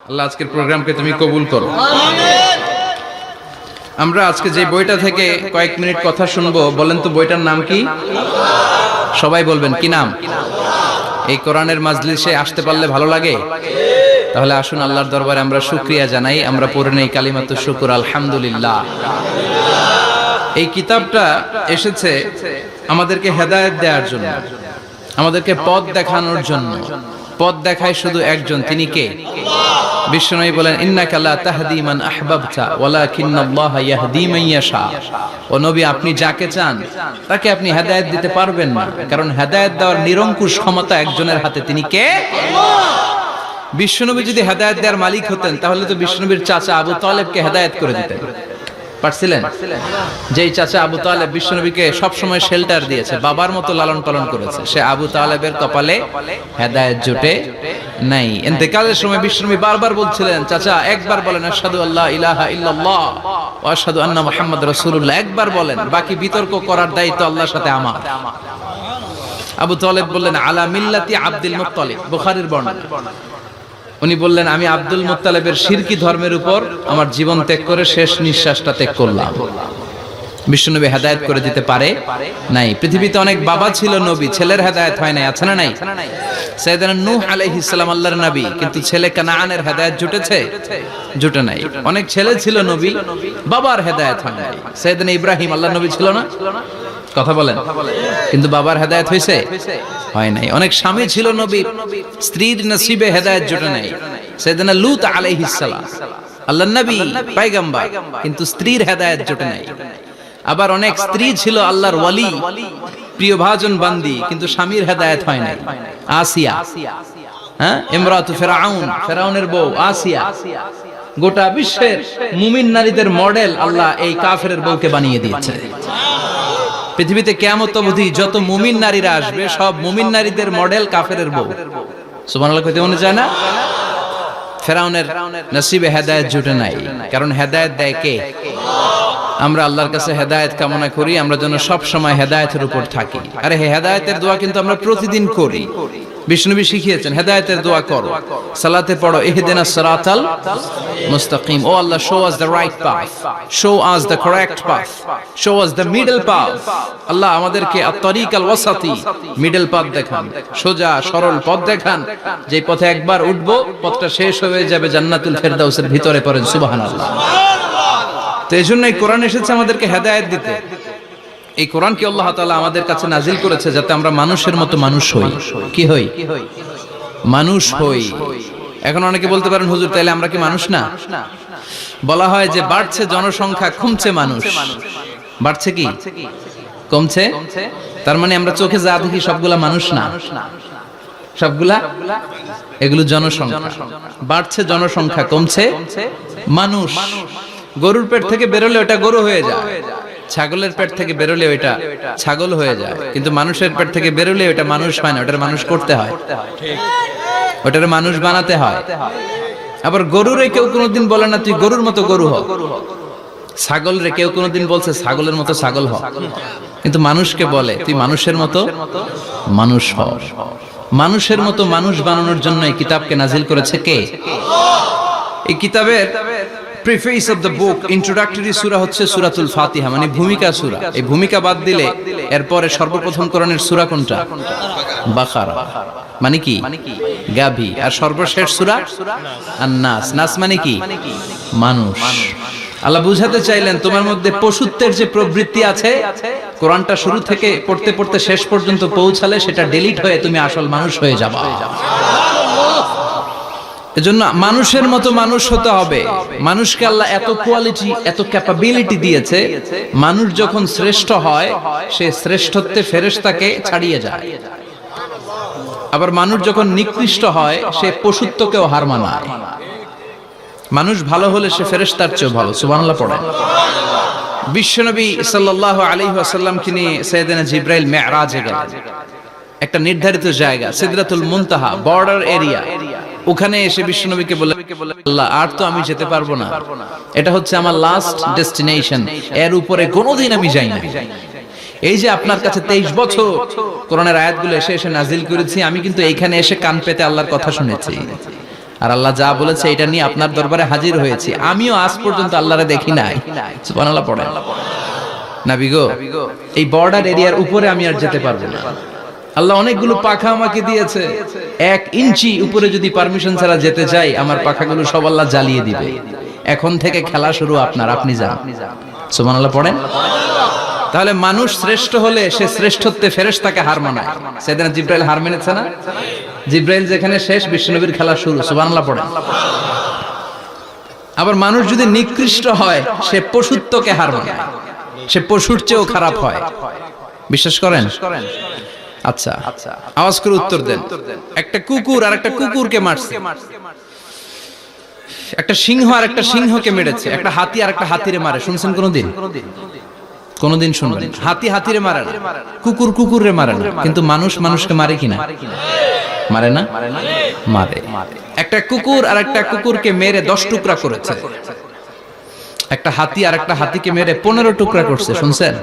আল্লাহ আজকের প্রোগ্রামকে তুমি কবুল করো। আমরা আজকে যে বইটা থেকে কয়েক মিনিট কথা শুনবো, বলেন তো বইটার নাম কি? সবাই বলবেন কি নাম? এই কোরআনের মাজলিসে আসতে পারলে ভালো লাগে? তাহলে আসুন আল্লাহর দরবারে আমরা শুকরিয়া জানাই। আমরা পড়ে নেই কালিমাতুশ শুকর, আলহামদুলিল্লাহ। এই কিতাবটা এসেছে আমাদেরকে হেদায়েত দেওয়ার জন্য, আমাদেরকে পথ দেখানোর জন্য। পথ দেখায় শুধু একজন, তিনি কে? বিশ্বনবী বলেন, ইন্নাকা লা তাহদি মান আহবাবতা ওয়ালাকিন্নাল্লাহা ইয়াহদি মান ইয়াশা। ও নবী, আপনি যাকে চান তাকে আপনি হেদায়েত দিতে পারবেন না, কারণ হেদায়েত দেওয়ার নিরঙ্কুশ ক্ষমতা একজনের হাতে, তিনি কে? বিশ্বনবী যদি হেদায়েত দেওয়ার মালিক হতেন, তাহলে তো বিশ্বনবীর চাচা আবু তালেবকে হেদায়েত করে দিতেন। পারছিলেন? যেই চাচা আবু তালেব বিশ্বনবীকে সবসময় শেল্টার দিয়েছে, বাবার মতো লালন পালন করেছে, সে আবু তালেবের কপালে হেদায়েত জুটে নাই। ইন্তেকালের সময় বিশ্বনবী বারবার বলছিলেন, চাচা একবার বলেন আশহাদু আল্লা ইলাহা ইল্লাল্লাহ ওয়া আশহাদু আন্না মুহাম্মাদুর রাসূলুল্লাহ, একবার বলেন, বাকি বিতর্ক করার দায়িত্ব আল্লাহর সাথে আমার। আবু তালেব বললেন, আলা মিল্লাতি আব্দুল মুত্তালিব, বুখারীর বর্ণনা। উনি বললেন, আমি আব্দুল মুত্তালিবের শিরকি ধর্মের উপর আমার জীবন ত্যাগ করে শেষ নিঃশ্বাসটা ত্যাগ করলাম। বিশ্বনবী হেদায়েত করে দিতে পারে নাই। পৃথিবীতে অনেক বাবা ছিল নবী, ছেলের হেদায়েত হয় নাই, আছে না নাই? সাইয়েদনা নূহ আলাইহিস সালাম আল্লাহর নবী, কিন্তু ছেলে কানানের হেদায়েত জুটেছে? জুটে নাই। অনেক ছেলে ছিল নবী, বাবার হেদায়েত হয় নাই। সাইয়েদনা ইব্রাহিম আল্লাহর নবী ছিল না? কথা বলেন। কিন্তু বাবার হেদায়েত হয়েছে? হয় নাই। অনেক স্বামী ছিল নবী, স্ত্রীর নসিবে হেদায়েত জুটে নাই। সাইয়েদনা লূত আলাইহিস সালাম আল্লাহর নবী, পয়গম্বর, কিন্তু স্ত্রীর হেদায়েত জুটে নাই। আবার অনেক স্ত্রী ছিল আল্লাহর ওয়ালি, প্রিয় ভাজন বান্দি, কিন্তু স্বামীর হেদায়েত হয় নাই। আসিয়া, হ্যাঁ, ইমরাতু ফিরাউন, ফিরাউনের বউ আসিয়া। গোটা বিশ্বের মুমিন নারীদের মডেল আল্লাহ এই কাফেরের বউকে বানিয়ে দিয়েছে। পৃথিবীতে কিয়ামত অবধি যত মুমিন নারীরা আসবে, সব মুমিন নারীদের মডেল কাফেরের বউ। সুবহানাল্লাহ কইতে মনে চায় না? ফিরাউনের নসিবে হেদায়েত জুটে নাই, কারণ হেদায়েত দেয় কে? আমরা আল্লাহর কাছে হেদায়েত কামনা করি, আমরা যেন সব সময় হেদায়েতের উপর থাকি। আরে হেদায়েতের দোয়া কিন্তু আমরা প্রতিদিন করি। বিষ্ণুবী শিখিয়েছেন, হেদায়েতের দোয়া করো, সালাতে পড়ো, ইহদিনাস সিরাতাল মুস্তাকিম। O Allah, show us the right path, show us the correct path, show us the middle path. Allah আমাদেরকে আত-তারিকাল ওয়াসাতি, মিডল পাথ দেখান, সোজা সরল পথ দেখান, যে পথে একবার উঠবো পথটা শেষ হয়ে যাবে জান্নাতুল ফেরদাউসের ভিতরে। পড়েন সুবহানাল্লাহ। তো এই জন্যই কোরআন এসেছে আমাদেরকে হেদায়েত দিতে। এই কোরআনকে আল্লাহ তাআলা আমাদের কাছে নাজিল করেছে যাতে আমরা মানুষের মতো মানুষ হই। কি হই? মানুষ হই। এখন অনেকে বলতে পারেন, হুজুর তাইলে আমরা কি মানুষ না? বলা হয় যে বাড়ছে জনসংখ্যা, কমছে মানুষ। বাড়ছে কি কমছে? তার মানে আমরা চোখে যা দেখি সবগুলা মানুষ না, সবগুলা এগুলো জনসংখ্যা। বাড়ছে জনসংখ্যা, কমছে মানুষ। গরুর পেট থেকে বেরোলে ওটা গরু হয়ে যায়, ছাগলের পেট থেকে বেরোলে ওইটা ছাগল হয়ে যায়, কিন্তু মানুষের পেট থেকে বেরোলে ওটা মানুষ হয় না, ওটার মানুষ করতে হয়, ওটার মানুষ বানাতে হয়। আবার গরুরে কেউ কোনোদিন বলে না তুই গরুর মতো গরু হ, ছাগল রে কেউ কোনোদিন বলছে ছাগলের মতো ছাগল হ, কিন্তু মানুষকে বলে তুই মানুষের মতো মানুষ হ। মানুষের মতো মানুষ বানানোর জন্য এই কিতাবকে নাজিল করেছে কে? এই কিতাবের preface of the book, introductory সূরা হচ্ছে সূরাতুল ফাতিহা, মানে ভূমিকা সূরা। এই ভূমিকা বাদ দিলে এরপরে সর্বপ্রথম কোরআনের সূরা কোনটা? বাকারা, মানে কি? গাভী। আর সর্বশেষ সূরা আন-নাস। নাস মানে কি? মানুষ। আল্লাহ বুঝাতে চাইলেন তোমার মধ্যে পশুত্বের যে প্রবৃত্তি আছে, কোরআনটা শুরু থেকে পড়তে পড়তে শেষ পর্যন্ত পৌঁছালে সেটা ডিলিট হয়ে তুমি আসল মানুষ হয়ে যাবা। এজন্য মানুষের মতো মানুষ হতে হবে। মানুষকে আল্লাহ এত কোয়ালিটি, এত ক্যাপাবিলিটি দিয়েছে, মানুষ যখন শ্রেষ্ঠ হয় সে শ্রেষ্ঠত্বে ফেরেশতাকে ছাড়িয়ে যায়। আবার মানুষ যখন নিকৃষ্ট হয় সে পশুত্বকেও হার মানায়। মানুষ ভালো হলে সে ফেরেশতার চেয়ে ভালো। সুবহানাল্লাহ পড়েন। বিশ্বনবী সাল্লাল্লাহু আলাইহি ওয়াসাল্লামকে নিয়ে সাইয়েদনা জিবরাইল মিরাজে গেলেন। একটা নির্ধারিত জায়গা, সিদরাতুল মুনতাহা, বর্ডার এরিয়া। ওখানে এসে বিশ্বনবীকে বলে, আল্লাহ আর তো আমি যেতে পারবো না, এটা হচ্ছে আমার লাস্ট ডেস্টিনেশন, এর উপরে কোনোদিন আমি যাই না। এই যে আপনার কাছে 23 বছর কোরআনের আয়াতগুলো এসে এসে নাজিল করেছি, আমি কিন্তু এইখানে এসে কান পেতে আল্লাহর কথা শুনেছি। আর আল্লাহ যা বলেছে এটা নিয়ে আপনার দরবারে হাজির হয়েছি, আমিও আজ পর্যন্ত আল্লাহরে দেখি নাই। সুবহানাল্লাহ পড়েন। নবী গো, এই বর্ডার এরিয়ার উপরে আমি আর যেতে পারবো না। আল্লাহ অনেকগুলো পাখা আমাকে দিয়েছে, 1 ইঞ্চি উপরে যদি পারমিশন ছাড়া যেতে চাই, আমার পাখাগুলো সব আল্লাহ জ্বালিয়ে দিবে। এখন থেকে খেলা শুরু আপনার, আপনি যান। সুবহানাল্লাহ পড়েন। তাহলে মানুষ শ্রেষ্ঠ হলে সে শ্রেষ্ঠত্বে ফেরেশতাকে হার মানায়। সেদিন জিব্রাইল হার মেনেছে না? জিব্রাইল যেখানে শেষ, বিশ্বনবীর খেলা শুরু। সুবহানাল্লাহ পড়েন। আবার মানুষ যদি নিকৃষ্ট হয়, সে পশুত্বকে হার মানায়, সে পশুর চেয়েও খারাপ হয়। বিশ্বাস করেন? আচ্ছা, আওয়াজ করে উত্তর দেন। একটা কুকুর আর একটা কুকুরকে মারছে, একটা সিংহ আর একটা সিংহকে মেরেছে, একটা হাতি আর একটা হাতিরে মারে। শুনছেন কোনদিন? কোনদিন শুনবেন? হাতি হাতিরে মারে না, কুকুর কুকুরে মারে না, কিন্তু মানুষ মানুষকে মারে কিনা? মারে না? মারে। একটা কুকুর আর একটা কুকুরকে মেরে 10 টুকরা করেছে, একটা হাতি আর একটা হাতিকে মেরে 15 টুকরা করছে। শুনছেন?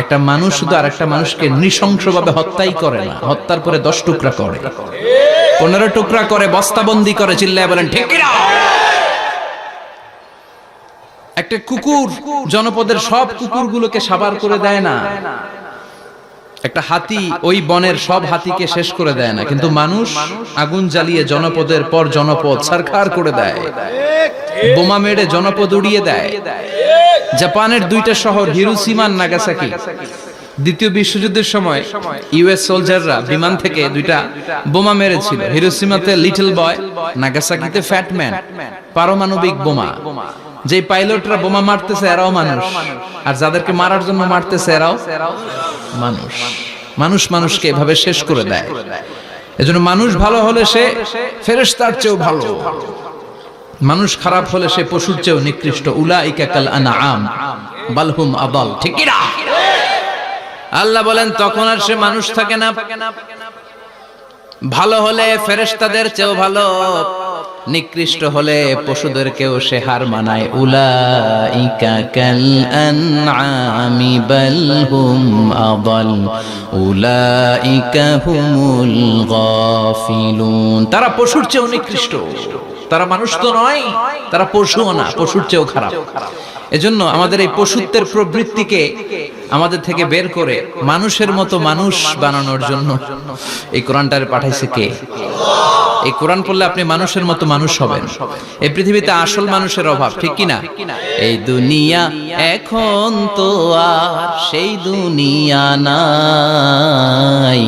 একটা মানুষ শুধু আর একটা মানুষকে নৃশংসভাবে হত্যাই করে না, হত্যার পরে 10 টুকরা করে, 15 টুকরা করে, বস্তাবন্দি করে। চিল্লায় বলেন ঠিক কিনা? একটা কুকুর জনপদের সব কুকুরগুলোকে সাবার করে দেয় না, একটা হাতি ওই বনের সব হাতিকে শেষ করে দেয় না, কিন্তু মানুষ আগুন জ্বালিয়ে জনপদের পর জনপদ ছারখার করে দেয়, বোমা মেরে জনপদ উড়িয়ে দেয়। জাপানের 2টা শহর হিরোশিমা আর নাগাসাকি, দ্বিতীয় বিশ্বযুদ্ধের সময় ইউএস সোলজাররা বিমান থেকে 2টা বোমা মেরেছিল। হিরোশিমাতে লিটল বয়, নাগাসাকিতে ফ্যাট ম্যান। পারমাণবিক বোমা। যে পাইলটরা বোমা মারতেছে এরাও মানুষ, আর যাদেরকে মারার জন্য মারতেছে এরাও মানুষ। মানুষ মানুষকে এভাবে শেষ করে দেয়। এজন্য মানুষ ভালো হলে সে ফেরেশতার চেয়েও ভালো, মানুষ খারাপ হলে সে পশুর চেয়েও নিকৃষ্ট। উলাইকা কাল আনআম বাল হুম আদাল। ঠিক কি না? আল্লাহ বলেন তখন আর সে মানুষ থাকে না। ভালো হলে ফেরেশতাদের চেয়েও ভালো, নিকৃষ্ট হলে পশুদেরকেও সে হার মানায়। উলাইকা কাল আনআমি বাল হুম আদাল উলাইকা হুমুল গাফিলুন। তারা পশুর চেয়েও নিকৃষ্ট, তারা মানুষ তো নয়, তারা পশুও না, পশুর চেয়েও খারাপ। এজন্য আমাদের এই পশুত্বের প্রবৃত্তিকে আমাদের থেকে বের করে মানুষের মতো মানুষ বানানোর জন্য এই কোরআনটারে পাঠাইছে কে? এই কোরআন পড়লে আপনি মানুষের মতো মানুষ হবেন। এই পৃথিবীতে আসল মানুষের অভাব, ঠিক কি না? এই দুনিয়া এখন তো আর সেই দুনিয়া নাই,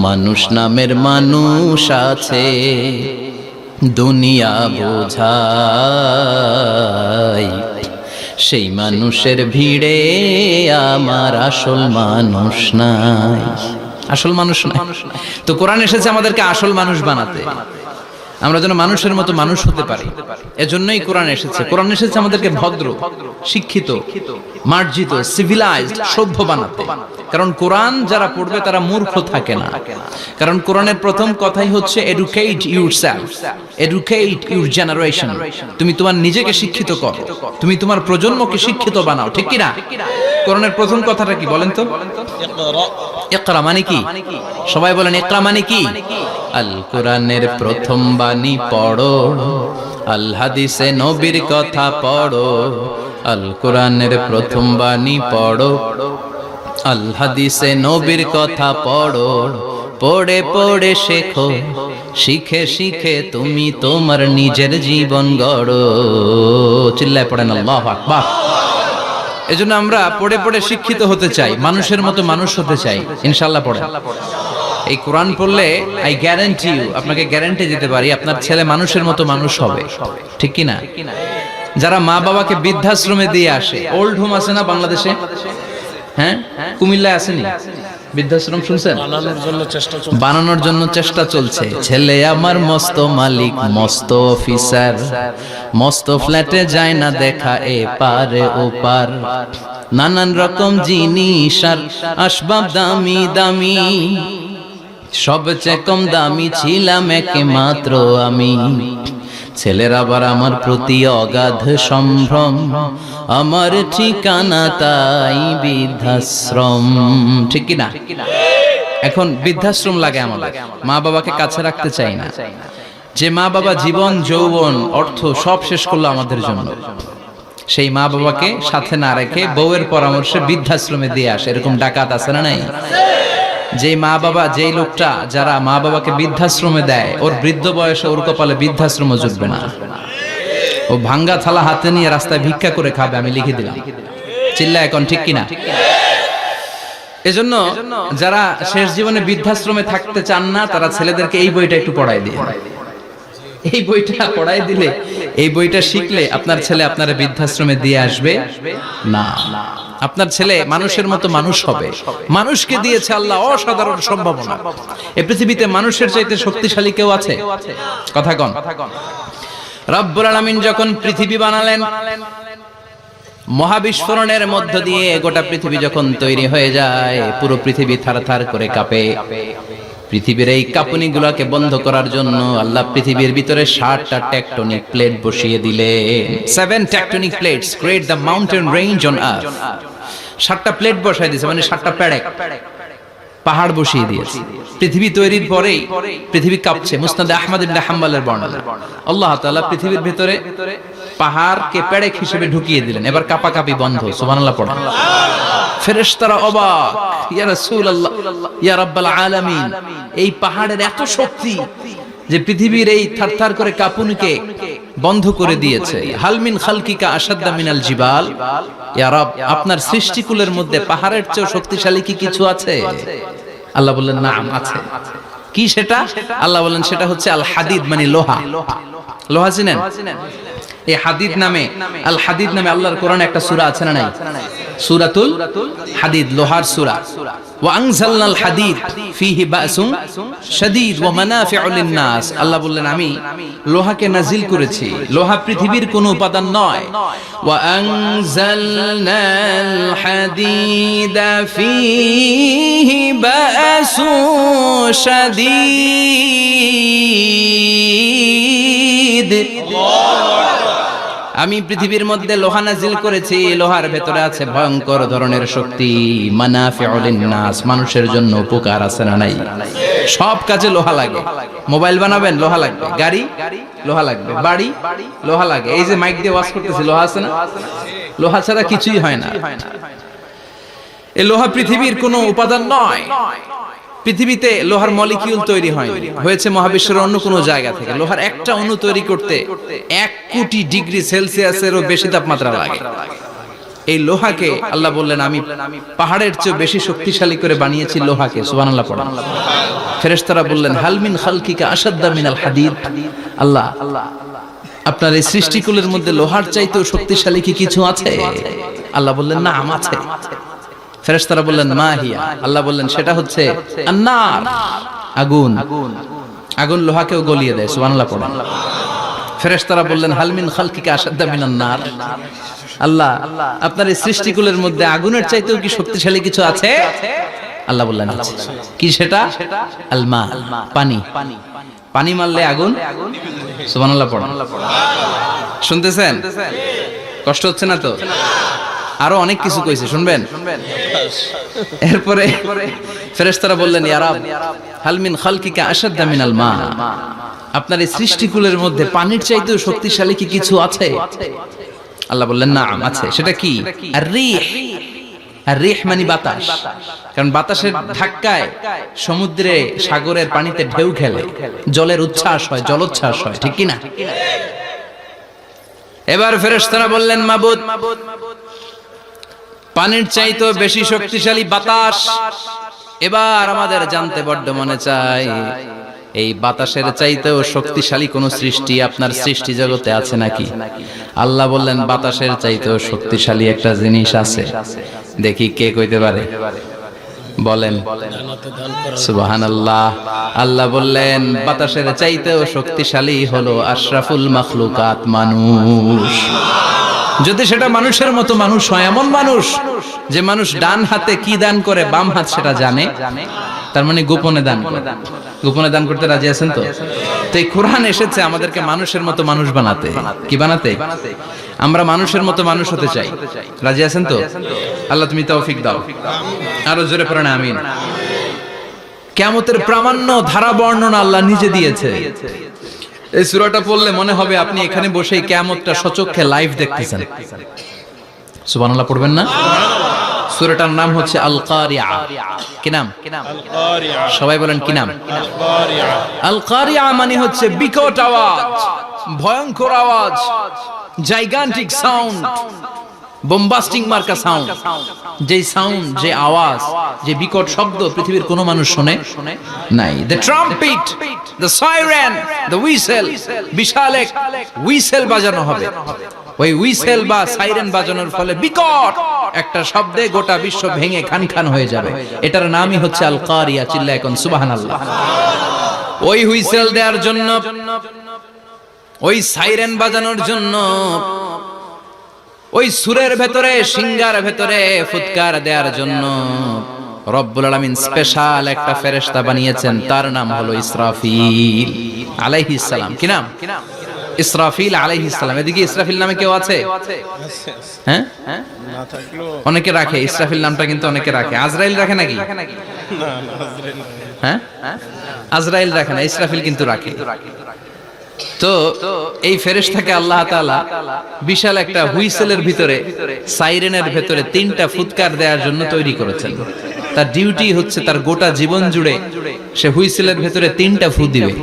মানুষ নামের মানুষ আছে, দুনিয়া বোঝাই। সেই মানুষের ভিড়ে আমার আসল মানুষ নাই, আসল মানুষ নাই। তো কোরআন এসেছে আমাদেরকে আসল মানুষ বানাতে, আমরা যেন মানুষের মতো মানুষ হতে পারি। এজন্যই কোরআন এসেছে। কোরআন এসেছে আমাদেরকে ভদ্র, শিক্ষিত, মার্জিত, সিভিলাইজড, সভ্য বানাতে। কারণ কোরআন যারা পড়বে তারা মূর্খ থাকে না। কারণ কোরআনের প্রথম কথাই হচ্ছে educate yourself, educate your generation. তুমি তোমার নিজেকে শিক্ষিত করো, তুমি তোমার প্রজন্মকে শিক্ষিত বানাও। ঠিক কি না? কোরআনের প্রথম কথাটা কি বলেন তো? ইকরা মানে কি? সবাই বলেন ইকরা মানে কি? আল কোরআনের প্রথম বাণী পড়ো, আল হাদিসে নবীর কথা পড়ো। আল কোরআনের প্রথম বাণী পড়ো, আল হাদিসে নবীর কথা পড়ো। পড়ে পড়ে শেখো, শিখে শিখে তুমি তোমার নিজের জীবন গড়ো। চিল্লায় পড়েন আল্লাহু আকবার। এজন্য আমরা পড়ে পড়ে শিক্ষিত হতে চাই, মানুষের মতো মানুষ হতে চাই। ইনশাআল্লাহ পড়েন। এই কোরআন পড়লে আই গ্যারান্টি ইউ, আপনাকে গ্যারান্টি দিতে পারি আপনার ছেলে মানুষের মতো মানুষ হবে। ঠিক কি না? যারা মা বাবাকে বৃদ্ধাশ্রমে দিয়ে আসে, ওল্ড হোম আছে না বাংলাদেশে? হ্যাঁ, কুমিল্লায় আসেনি বৃদ্ধাশ্রম? শুনছেন? বানানোর জন্য চেষ্টা চলছে। ছেলে আমার মস্ত মালিক, মস্ত অফিসার, মস্ত ফ্ল্যাটে যায় না দেখা এ পারে ও পার। নানান রকম জিনিস আর আসবাব দামি দামি, সবচেয়ে কম দামি ছিলাম একমাত্র আমি। ছেলের আবার আমার প্রতি অগাধ সম্ভ্রম, আমার ঠিকানা তাই বৃদ্ধাশ্রম। ঠিক কি না? এখন বৃদ্ধাশ্রম লাগে আমাদের, মা বাবাকে কাছে রাখতে চাই না। যে মা বাবা জীবন যৌবন অর্থ সব শেষ করলো আমাদের জন্য, সেই মা বাবাকে সাথে না রেখে বউয়ের পরামর্শে বৃদ্ধাশ্রমে দিয়ে আসে, এরকম ডাকাত আছে না নাই? যে মা বাবা, যেই লোকটা যারা মা বাবাকে বৃদ্ধাশ্রমে দেয়, ওর বৃদ্ধ বয়সে ওর কপালে বৃদ্ধাশ্রম জুটবে না। ও ভাঙ্গা থালা হাতে নিয়ে রাস্তায় ভিক্ষা করে খাবে, আমি লিখে দিলাম। চিল্লা এখন ঠিক কিনা? এজন্য যারা শেষ জীবনে বৃদ্ধাশ্রমে থাকতে চান না, তারা ছেলেদেরকে এই বইটা একটু পড়াই দিয়ে, এই বইটা পড়াই দিলে, এই বইটা শিখলে আপনার ছেলে আপনার বৃদ্ধাশ্রমে দিয়ে আসবে না। আপনার ছেলে মানুষের মতো মানুষ হবে। মানুষকে দিয়েছে আল্লাহ অসাধারণ সম্ভাবনা। এই পৃথিবীতে মানুষের চাইতে শক্তিশালী কেউ আছে? কথা কন। রব্বুল আলামিন যখন পৃথিবী বানালেন, মহাবিস্ফোরণের মধ্য দিয়ে গোটা পৃথিবী যখন তৈরি হয়ে যায়, পুরো পৃথিবী থারথার করে কাঁপে। পৃথিবীর এই কাঁপুনিগুলোকে বন্ধ করার জন্য আল্লাহ পৃথিবীর ভিতরে 7টা টেকটনিক প্লেট বসিয়ে দিলেন। 7 tectonic plates create the mountain range on earth. 7টা প্লেট বসাই দিয়েছে, মানে 7টা পেরেক, পাহাড় বসিয়ে দিয়েছে। পৃথিবী তৈরির পরেই পৃথিবী কাঁপছে। মুসনাদ আহমদ ইবনে হাম্বলের বর্ণনা, আল্লাহ তাআলা পৃথিবীর ভিতরে পাহাড়কে পেরেক হিসেবে ঢুকিয়ে দিলেন। এবার কাঁপাকাঁপি বন্ধ। সুবহানাল্লাহ পড়েন। ফেরেশতারা অবাক, ইয়া রাসূলুল্লাহ, ইয়া রাব্বাল আলামিন, এই পাহাড়ের এত শক্তি যে পৃথিবীর এই থারথার করে কাঁপুনিকে বন্ধ করে দিয়েছে। হাল মিন খালকিকা আশাদ্দা মিনাল জিবাল, ইয়া রব, আপনার সৃষ্টিকুলের মধ্যে পাহাড়ের চেয়ে শক্তিশালী কি কিছু আছে? আল্লাহ বললেন নাম আছে। কি সেটা? আল্লাহ বললেন সেটা হচ্ছে আল হাদিদ, মানে লোহা। লোহা চিনেন? এই হাদিদ নামে, আল হাদিদ নামে আল্লাহর কোরআনে একটা সূরা আছে না নাই? সূরাতুল হাদিদ, লোহার সূরা। ওয়া আনজালনাল হাদিদ ফীহি বাসুন শাদীদ ওয়া মানাফিউ লিন-নাস। আল্লাহ বললেন আমি লোহাকে নাজিল করেছি। লোহা পৃথিবীর কোনো উপাদান নয়। ওয়া আনজালনাল হাদিদা ফীহি বাসুন শাদীদ। আমি পৃথিবীর মধ্যে লোহা নাজিল করেছি, লোহার ভেতরে আছে ভয়ঙ্কর ধরনের শক্তি। মানাফিউ লিন-নাস, মানুষের জন্য উপকার আছে না নাই? সব কাজে লোহা লাগে। মোবাইল বানাবেন, লোহা লাগবে। গাড়ি, লোহা লাগবে। বাড়ি, লোহা লাগে। এই যে মাইক দিয়ে ওয়াজ করতেছি, লোহা আছে না? লোহা ছাড়া কিছুই হয় না। এই লোহা পৃথিবীর কোনো উপাদান নয়। পৃথিবীতে লোহার মলিকিউল তৈরি হয়নি, হয়েছে মহাবিশ্বের অন্য কোনো জায়গা থেকে। লোহার একটা অণু তৈরি করতে 1 কোটি ডিগ্রি সেলসিয়াসেরও বেশি তাপমাত্রা লাগে। এই লোহাকে আল্লাহ বললেন আমি পাহাড়ের চেয়ে বেশি শক্তিশালী করে বানিয়েছি লোহাকে। সুবহানাল্লাহ পড়েন। ফেরেশতারা বললেন হাল মিন খালকিকা আশাদ্দা মিনাল হাদিদ। আল্লাহ, আপনার এই সৃষ্টিকুলের মধ্যে লোহার চাইতেও শক্তিশালী কি কিছু আছে? আল্লাহ বললেন নাম আছে। ফেরেশতারা বললেন মা হিয়া। আল্লাহ বললেন সেটা হচ্ছে আন-নার, আগুন। আগুন লোহাকেও গলিয়ে দেয়। সুবহানাল্লাহ পড়েন। ফেরেশতারা বললেন হাল মিন খালকিকা আশাদ্দা মিনান নার। আল্লাহ, আপনার এই সৃষ্টিকুলের মধ্যে আগুনের চাইতেও কি শক্তিশালী কিছু আছে? আল্লাহ বললেন আছে। কি সেটা? আল মা, পানি। পানি মারলে আগুন। সুবহানাল্লাহ পড়েন। শুনতেছেন? কষ্ট হচ্ছে না তো? আরো অনেক কিছু কইছে, শুনবেন? এরপরে ফেরেশতারা বললেন ইয়া রাব, হাল মিন খালকিকা আশাদ্দা মিনাল মা, আপনার এই সৃষ্টিকুলের মধ্যে পানির চাইতেও শক্তিশালী কি কিছু আছে? আল্লাহ বললেন নাম আছে। সেটা কি? আর-রিহ। আর-রিহ মানে বাতাস। কারণ বাতাসের ধাক্কায় সমুদ্রে, সাগরের পানিতে ঢেউ খেলে, জলের উচ্ছ্বাস হয়, জলোচ্ছ্বাস হয়, ঠিক কি না? এবার ফেরেশতারা বললেন মাবুদ, পানির চাইতেও বেশি শক্তিশালী বাতাস। এবার আমাদের জানতে বড্ড মনে চায়, এই বাতাসের চাইতেও শক্তিশালী কোন সৃষ্টি আপনার সৃষ্টি জগতে আছে নাকি? আল্লাহ বললেন বাতাসের চাইতেও শক্তিশালী একটা জিনিস আছে। দেখি কে কইতে পারে, বলেন। সুবহানাল্লাহ। আল্লাহ বললেন বাতাসের চাইতেও শক্তিশালী হলো আশরাফুল মাখলুকাত, মানুষ। যদি সেটা মানুষের মতো মানুষ হয়, এমন মানুষ যে মানুষ ডান হাতে কি দান করে বাম হাত সেটা জানে, তার মানে গোপনে দান করে। গোপনে দান করতে রাজি আছেন তো? তো এই কোরআন এসেছে আমাদেরকে মানুষের মতো মানুষ বানাতে। কি বানাতে? আমরা মানুষের মতো মানুষ হতে চাই। রাজি আছেন তো? আল্লাহ তুমি তৌফিক দাও। আরো জোরে পড়েন আমিন। কিয়ামতের প্রামাণ্য ধারা বর্ণনা আল্লাহ নিজে দিয়েছে। এই সূরাটা পড়লে মনে হবে আপনি এখানে বসে কিয়ামতটা সচক্ষে লাইভ দেখতেছেন। সুবহানাল্লাহ পড়বেন না? সূরাটার নাম হচ্ছে আল কারিআ। কি নাম? আল কারিআ। সবাই বলেন কি নাম? আল কারিআ। আল কারিআ মানে হচ্ছে বিকট আওয়াজ, ভয়ঙ্কর আওয়াজ, জাইগান্টিক সাউন্ড, বোম্বাস্টিং মার্কা সাউন্ড। যে সাউন্ড, যে আওয়াজ, যে বিকট শব্দ পৃথিবীর কোনো মানুষ শুনে নাই। The trumpet, the siren, the whistle, বিশাল এক হুইসেল বাজানো হবে। ওই হুইসেল বা সাইরেন বাজানোর ফলে বিকট একটা শব্দে গোটা বিশ্ব ভেঙে খান খান হয়ে যাবে। এটার নামই হচ্ছে আল কারিয়া। চিল্লায় এখন সুবহানাল্লাহ। ওই হুইসেল দেওয়ার জন্য, ওই সাইরেন বাজানোর জন্য, ওই সুরের ভেতরে, সিঙ্গার ভেতরে ফুৎকার দেওয়ার জন্য রব্বুল আলামিন স্পেশাল একটা ফেরেশতা বানিয়েছেন। তার নাম হলো ইসরাফিল আলাইহিস সালাম। কি নাম? ইসরাফিল আলাইহিস সালাম। এদিকে ইসরাফিল নামে কেউ আছে? হ্যাঁ, না থাকলো অনেকে রাখে ইসরাফিল নামটা, কিন্তু অনেকে রাখে। আজরাইল রাখে নাকি? না আজরাইল হ্যাঁ, আজরাইল রাখে না, ইসরাফিল কিন্তু রাখে। তো এই ফেরেশতাকে আল্লাহ তাআলা বিশাল একটা হুইসেলের ভিতরে, সাইরেনের ভিতরে 3টা ফুৎকার দেওয়ার জন্য তৈরি করেছেন। তার ডিউটি হচ্ছে তার গোটা জীবন জুড়ে সে হুইসেলের ভিতরে 3টা ফু দিবে।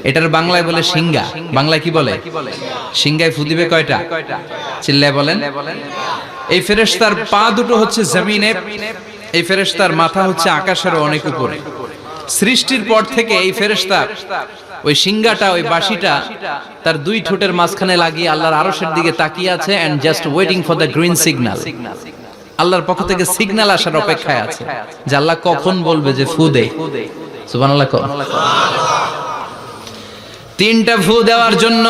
এটার বাংলায় বলে সিঙ্গা। বাংলায় কি বলে? সিঙ্গায় ফু দিবে কয়টা? চিল্লায় বলেন। এই ফেরেশতার পা দুটো হচ্ছে জমিনে, এই ফেরেশতার মাথা হচ্ছে আকাশের অনেক উপরে। সৃষ্টির পর থেকে এই ফেরেশতা ওই সিঙ্গাটা, ওই বাঁশিটা তার 2 ঠোঁটের মাঝখানে লাগিয়ে আল্লাহর আরশের দিকে তাকিয়ে আছে and just waiting for the green signal. আল্লাহর পক্ষ থেকে সিগন্যাল আসার অপেক্ষায় আছে যে আল্লাহ কখন বলবে যে ফু দে। সুবহানাল্লাহ। 3টা ফু দেওয়ার জন্য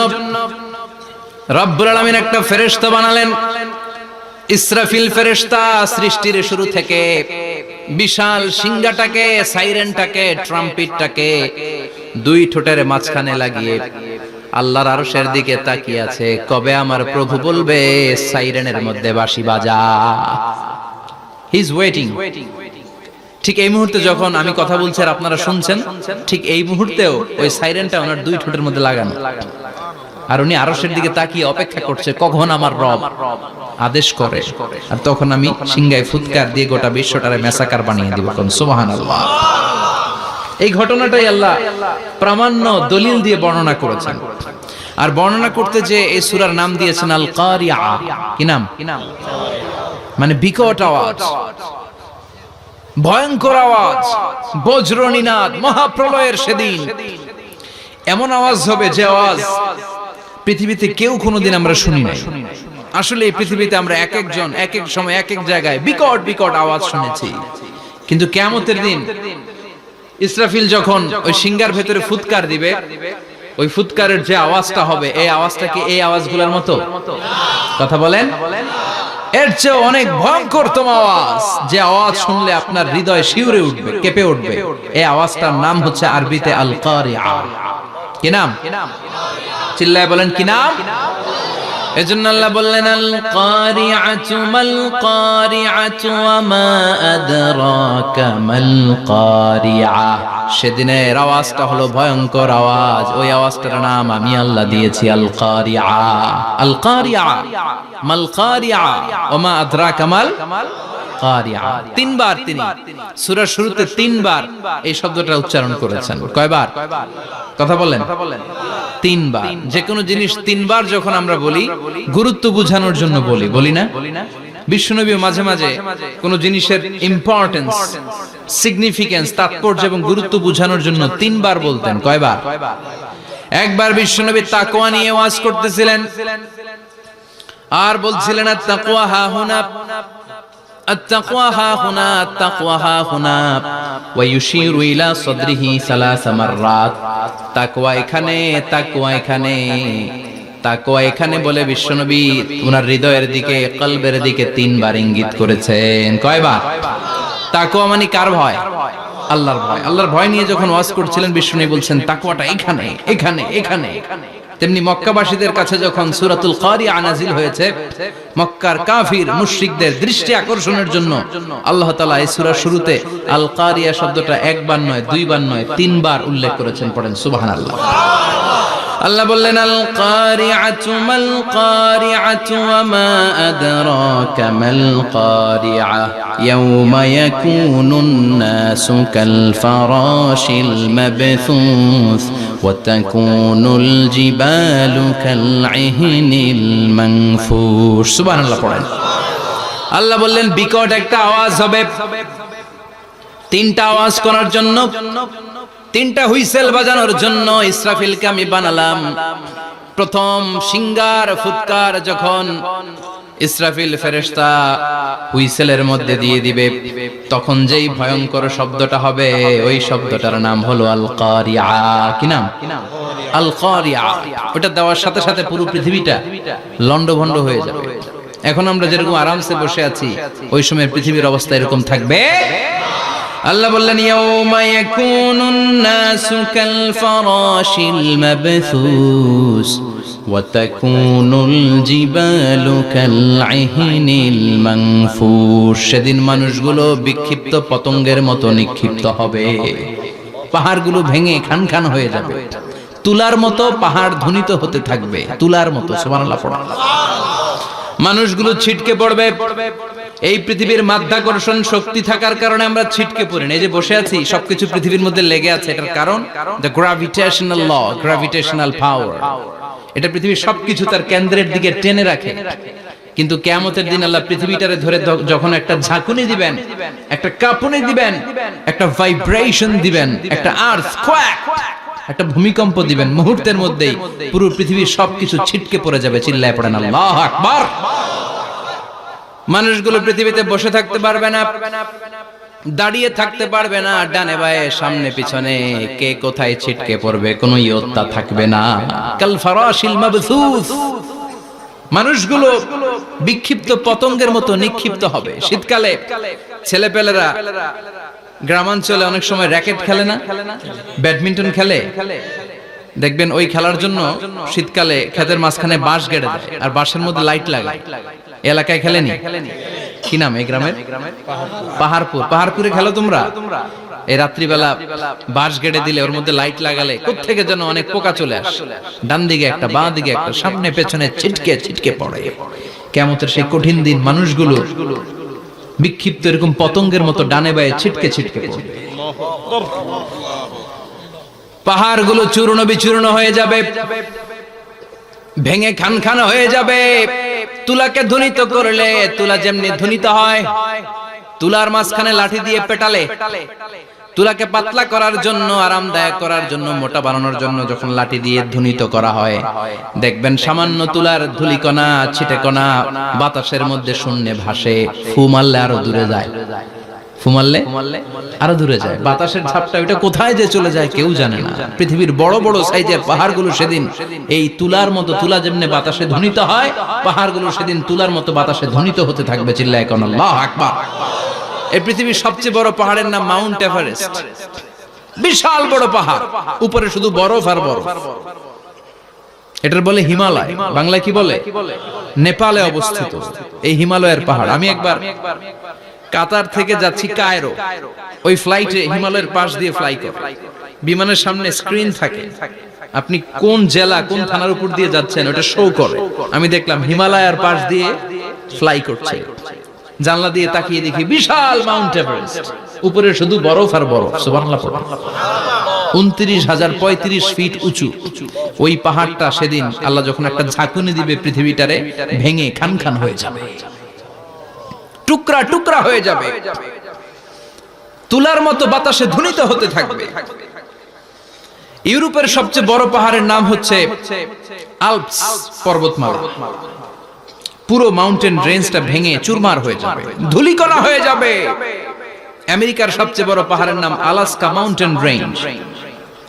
রব্বুল আলামিন একটা ফেরেশতা বানালেন। ইসরাফিল ফেরেশতা সৃষ্টির শুরু থেকে বিশাল সিঙ্গাটাকে, সাইরেনটাকে, ট্রাম্পেটটাকে 2 ঠোঁটের মাঝখানে লাগিয়ে আল্লাহর আরশের দিকে তাকিয়ে আছে, কবে আমার প্রভু বলবে সাইরেনের মধ্যে বাঁশি বাজা। He is waiting. ঠিক এই মুহূর্তে যখন আমি কথা বলছি আর আপনারা শুনছেন, ঠিক এই মুহূর্তেও ওই সাইরেনটা ওনার 2 ঠোঁটের মধ্যে লাগানো, আর উনি আরশের দিকে তাকিয়ে অপেক্ষা করছে কখন আমার রব আদেশ করে, আর তখন আমি সিঙ্গায় ফুৎকার দিয়ে গোটা বিশ্বটারে মেসাকার বানিয়ে দিব। কোন সুবহানাল্লাহ। এই ঘটনাটাই আল্লাহ প্রামাণ্য দলিল দিয়ে বর্ণনা করেছেন। আর বর্ণনা করতে যে এই সূরার নাম দিয়েছেন আল কারিআ। কি নাম? মানে বিকট আওয়াজ, ভয়ঙ্কর আওয়াজ, বজ্রনিনাদ, মহাপ্রলয়ের সেদিন এমন আওয়াজ হবে যে আওয়াজ পৃথিবীতে কেউ কোনোদিন আমরা শুনি নাই। আসলে এই পৃথিবীতে আমরা এক একজন এক এক সময় এক এক জায়গায় বিকট বিকট আওয়াজ শুনেছি, কিন্তু কিয়ামতের দিন ইসরাফিল যখন ওই সিঙ্গার ভেতরে ফুৎকার দিবে, ওই ফুৎকারের যে আওয়াজটা হবে, এই আওয়াজটা কি এই আওয়াজগুলোর মতো? কথা বলেন। এর চেয়ে অনেক ভয়ঙ্করতম আওয়াজ, যে আওয়াজ শুনলে আপনার হৃদয় শিউরে উঠবে, কেঁপে উঠবে। এই আওয়াজটার নাম হচ্ছে আরবিতে আল কারিআ। কি নাম? চিল্লায় বলেন কি নাম? এজন্য আল্লাহ বললেন আল কারিআতু মাল কারিআতু ওয়া মা আদরাকা মাল কারিআ। সেদিনের আওয়াজটা হলো ভয়ঙ্কর আওয়াজ। ওই আওয়াজটার নাম আমি আল্লাহ দিয়েছি আল কারিআ। আল কারিআ মাল কারিআ ওয়া মা আদরাকা মাল কারিআ। 3 বার তিনি সূরার শুরুতে 3 বার এই শব্দটা উচ্চারণ করেছেন। কয়বার? কথা বলেন। 3 বার। যে কোনো জিনিস 3 বার যখন আমরা বলি, গুরুত্ব বোঝানোর জন্য বলি, বলি না? বিশ্বনবী মাঝে মাঝে কোন জিনিসের ইম্পর্টেন্স, সিগনিফিকেন্স, তাৎপর্য এবং গুরুত্ব বোঝানোর জন্য 3 বার বলতেন। কয়বার? একবার বিশ্বনবী তাকওয়া নিয়ে ওয়াজ করতেছিলেন আর বলছিলেন আত-তাকওয়া হা হুনা, التقوى ها هنا، التقوى ها هنا، ويشير إلى صدره 3 مرات। তাকওয়া এখানে, তাকওয়া এখানে, তাকওয়া এখানে বলে বিশ্বনবী ওনার হৃদয়ের দিকে, কলবের দিকে 3 বার ইঙ্গিত করেছেন। কয়বার? তাকওয়া মানে কার ভয়? আল্লাহর ভয়। আল্লাহর ভয় নিয়ে যখন ওয়াজ করছিলেন বিশ্বনবী বলছেন তাকওয়াটা এখানে, এখানে, এখানে। তেমনি মক্কাবাসীদের কাছে যখন সূরাতুল কারিআ নাযিল হয়েছে, মক্কার কাফির মুশরিকদের দৃষ্টি আকর্ষণের জন্য আল্লাহ তাআলা এই সূরার শুরুতে আল কারিআ শব্দটা 1 বার নয়, 2 বার নয়, 3 বার উল্লেখ করেছেন। পড়েন সুবহানাল্লাহ। আল্লাহ বললেন আল কারিআতু মাল কারিআতু ওয়া মা আদরাকা মাল কারিআ ইয়াওমা ইয়াকুনুন নাসু কাল ফারাশিল মাবথুস ওয়া তাকুনুল জিবালু কাল ইহনিল মানফুশ। সুবহানাল্লাহ পড়েন। আল্লাহ বললেন বিকট একটা আওয়াজ হবে, তিনটা আওয়াজ করার জন্য, তিনটা হুইসেল বাজানোর জন্য ইসরাফিলকে আমি বানালাম। প্রথম সিঙ্গার ফুৎকার যখন ইসরাফিল ফেরেশতা হুইসেলের মধ্যে দিয়ে দিবে, তখন যেই ভয়ঙ্কর শব্দটা হবে ওই শব্দটার নাম হলো আল কারিআ। কি নাম? আল কারিআ। ওটা দেওয়ার সাথে সাথে পুরো পৃথিবীটা লন্ডভন্ড হয়ে যাবে। এখন আমরা যেরকম আরামসে বসে আছি, ওই সময় পৃথিবীর অবস্থা এরকম থাকবে। আল্লাহ বললেন ইয়াউমা ইয়াকুনুন নাসু কাল ফারাশিল মাবথুস ওয়া তাকুনুল জিবালু কাল ইহনিল মানফুশ। সেদিন মানুষগুলো বিক্ষিপ্ত পতঙ্গের মতো নিক্ষিপ্ত হবে, পাহাড়গুলো ভেঙে খান খান হয়ে যাবে, তুলার মতো পাহাড় ধ্বনিত হতে থাকবে, তুলার মতো। সুবহানাল্লাহ পড়ো। মানুষগুলো ছিটকে পড়বে। এই পৃথিবীর মাধ্যাকর্ষণ শক্তি থাকার কারণে আমরা ছিটকে পড়ি না। এই যে বসে আছি, সবকিছু পৃথিবীর মধ্যে লেগে আছে। এটার কারণ দ্য গ্র্যাভিটেশনাল ল, গ্র্যাভিটেশনাল পাওয়ার। এটা পৃথিবীর সবকিছু তার কেন্দ্রের দিকে টেনে রাখে। কিন্তু কিয়ামতের দিন আল্লাহ পৃথিবীটারে ধরে যখন একটা ঝাঁকুনি দিবেন, একটা কাঁপুনি দিবেন, একটা ভাইব্রেশন দিবেন, একটা আর্থকোয়েক, একটা ভূমিকম্প দিবেন, মুহূর্তের মধ্যেই পুরো পৃথিবীর সবকিছু ছিটকে পড়ে যাবে। চিল্লায় পড়েন আল্লাহু আকবার। মানুষগুলো পৃথিবীতে বসে থাকতে পারবে না, দাঁড়িয়ে থাকতে পারবে না, ডানে বায়ে সামনে পিছনে কে কোথায় ছিটকে পড়বে কোনো ইয়ত্তা থাকবে না। কাল ফারাশিল মাবথুস। মানুষগুলো বিক্ষিপ্ত পতঙ্গের মতো নিক্ষিপ্ত হবে। শীতকালে ছেলেপেলেরা গ্রামাঞ্চলে অনেক সময় র্যাকেট খেলে না, ব্যাডমিন্টন খেলে। দেখবেন ওই খেলার জন্য শীতকালে ক্ষেতের মাঝখানে বাঁশ গেড়ে দেয়, আর বাঁশের মধ্যে লাইট লাগায়। এলাকায় খেলেনি? কি নাম এই গ্রামের? পাহাড়পুর। পাহাড়পুরে খেলো তোমরা? এই রাত্রিবেলা বাঁশ গেড়ে দিলে ওর মধ্যে লাইট লাগালে কোত্থেকে যেন অনেক পোকা চলে আসে, ডান দিকে একটা, বাঁ দিকে একটা, সামনে পেছনে ছিটকে ছিটকে পড়ে। কিয়ামতের সেই কঠিন দিন মানুষগুলো বিক্ষিপ্ত এরকম পতঙ্গের মতো ডানে বায়ে ছিটকে ছিটকে পড়বে। পাহাড়গুলো চূর্ণ বিচূর্ণ হয়ে যাবে, ভেঙে খান খান হয়ে যাবে। তুলাকে ধ্বনিত করলে তুলা যেমনি ধ্বনিত হয়, তুলার মাঝখানে লাঠি দিয়ে পেটালে, তুলাকে পাতলা করার জন্য, আরামদায়ক করার জন্য, মোটা বানানোর জন্য যখন লাঠি দিয়ে ধ্বনিত করা হয়, দেখবেন সামান্য তুলার ধুলিকণা, ছিটেকণা বাতাসের মধ্যে শূন্যে ভাসে। ফু মারলে আরো দূরে যায়, ফু মারলে আরো দূরে যায়। বাতাসের ঝাপটা ওইটা কোথায় যে চলে যায় কেউ জানে না। পৃথিবীর বড় বড় সাইজের পাহাড়গুলো সেদিন এই তুলার মতো, তুলা যেমনি বাতাসে ধ্বনিত হয়, পাহাড়গুলো সেদিন তুলার মতো বাতাসে ধ্বনিত হতে থাকবে। চিল্লায় কোন আল্লাহু আকবার। এই পৃথিবীর সবচেয়ে বড় পাহাড়ের নাম মাউন্ট এভারেস্ট। বিশাল বড় পাহাড়, উপরে শুধু বরফ আর বরফ। এটার বলে হিমালয়। বাংলায় কি বলে? নেপালে অবস্থিত এই হিমালয়ের পাহাড়। আমি একবার কাতার থেকে যাচ্ছি কায়রো, ওই ফ্লাইটে হিমালয়ের পাশ দিয়ে ফ্লাই করে। বিমানের সামনে স্ক্রিন থাকে, আপনি কোন জেলা কোন থানার উপর দিয়ে যাচ্ছেন ওটা শো করে। আমি দেখলাম হিমালয়ের পাশ দিয়ে ফ্লাই করছে। জানলা দিয়ে তাকিয়ে দেখি বিশাল মাউন্ট এভারেস্ট, উপরে শুধু বরফ আর বরফ। সুবহানাল্লাহ। 29,035 ফিট উঁচু ওই পাহাড়টা সেদিন আল্লাহ যখন একটা ঝাঁকুনি দিবে, পৃথিবীটারে ভেঙে খান খান হয়ে যাবে, টুকরা টুকরা হয়ে যাবে, তুলার মতো বাতাসে ধ্বনিত হতে থাকবে। ইউরোপের সবচেয়ে বড় পাহাড়ের নাম হচ্ছে আল্পস পর্বতমালা। পুরো মাউন্টেন রেঞ্জটা ভেঙে চুরমার হয়ে যাবে, ধূলিকণা হয়ে যাবে। আমেরিকার সবচেয়ে বড় পাহাড়ের নাম আলাস্কা মাউন্টেন রেঞ্জ।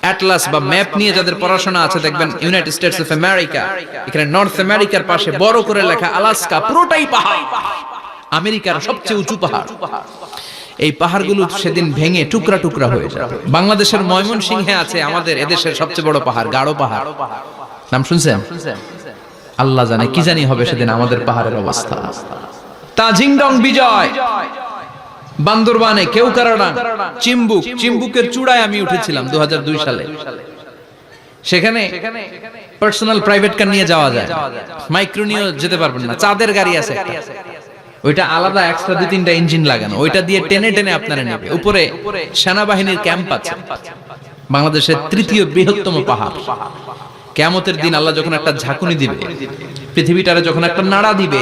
অ্যাটলাস বা ম্যাপ নিয়ে যাদের পড়াশোনা আছে দেখবেন ইউনাইটেড স্টেটস অফ আমেরিকা, এখানে নর্থ আমেরিকার পাশে বড় করে লেখা আলাস্কা, পুরোটাই পাহাড়। আমেরিকার সবচেয়ে উঁচু পাহাড়। এই পাহাড়গুলো সেদিন ভেঙে টুকরা টুকরা হয়ে যাবে। বাংলাদেশের ময়মনসিংহে আছে আমাদের এদেশের সবচেয়ে বড় পাহাড়, গাঢ় পাহাড়। নাম শুনছেন? আল্লাহ জানে কি জানি হবে সেদিন আমাদের পাহাড়ের অবস্থা। তাজিংডং বিজয়, বান্দরবানে কেওক্রাডাং, চিম্বুকের চূড়ায় আমি উঠেছিলাম 2002 সালে। সেখানে পার্সোনাল প্রাইভেট কার নিয়ে যাওয়া যায়, মাইক্রো নিয়েও যেতে পারবেন না। চাঁদের গাড়ি আছে একটা, ওইটা আলাদা এক্সট্রা 2-3টা ইঞ্জিন লাগানো, ওইটা দিয়ে টেনে টেনে আপনারা নেবে। উপরে সেনাবাহিনীর ক্যাম্প আছে, বাংলাদেশের 3য় বৃহত্তম পাহাড়। কিয়ামতের দিন আল্লাহ যখন একটা ঝাঁকুনি দিবে, পৃথিবীটারে যখন একটা নাড়া দিবে,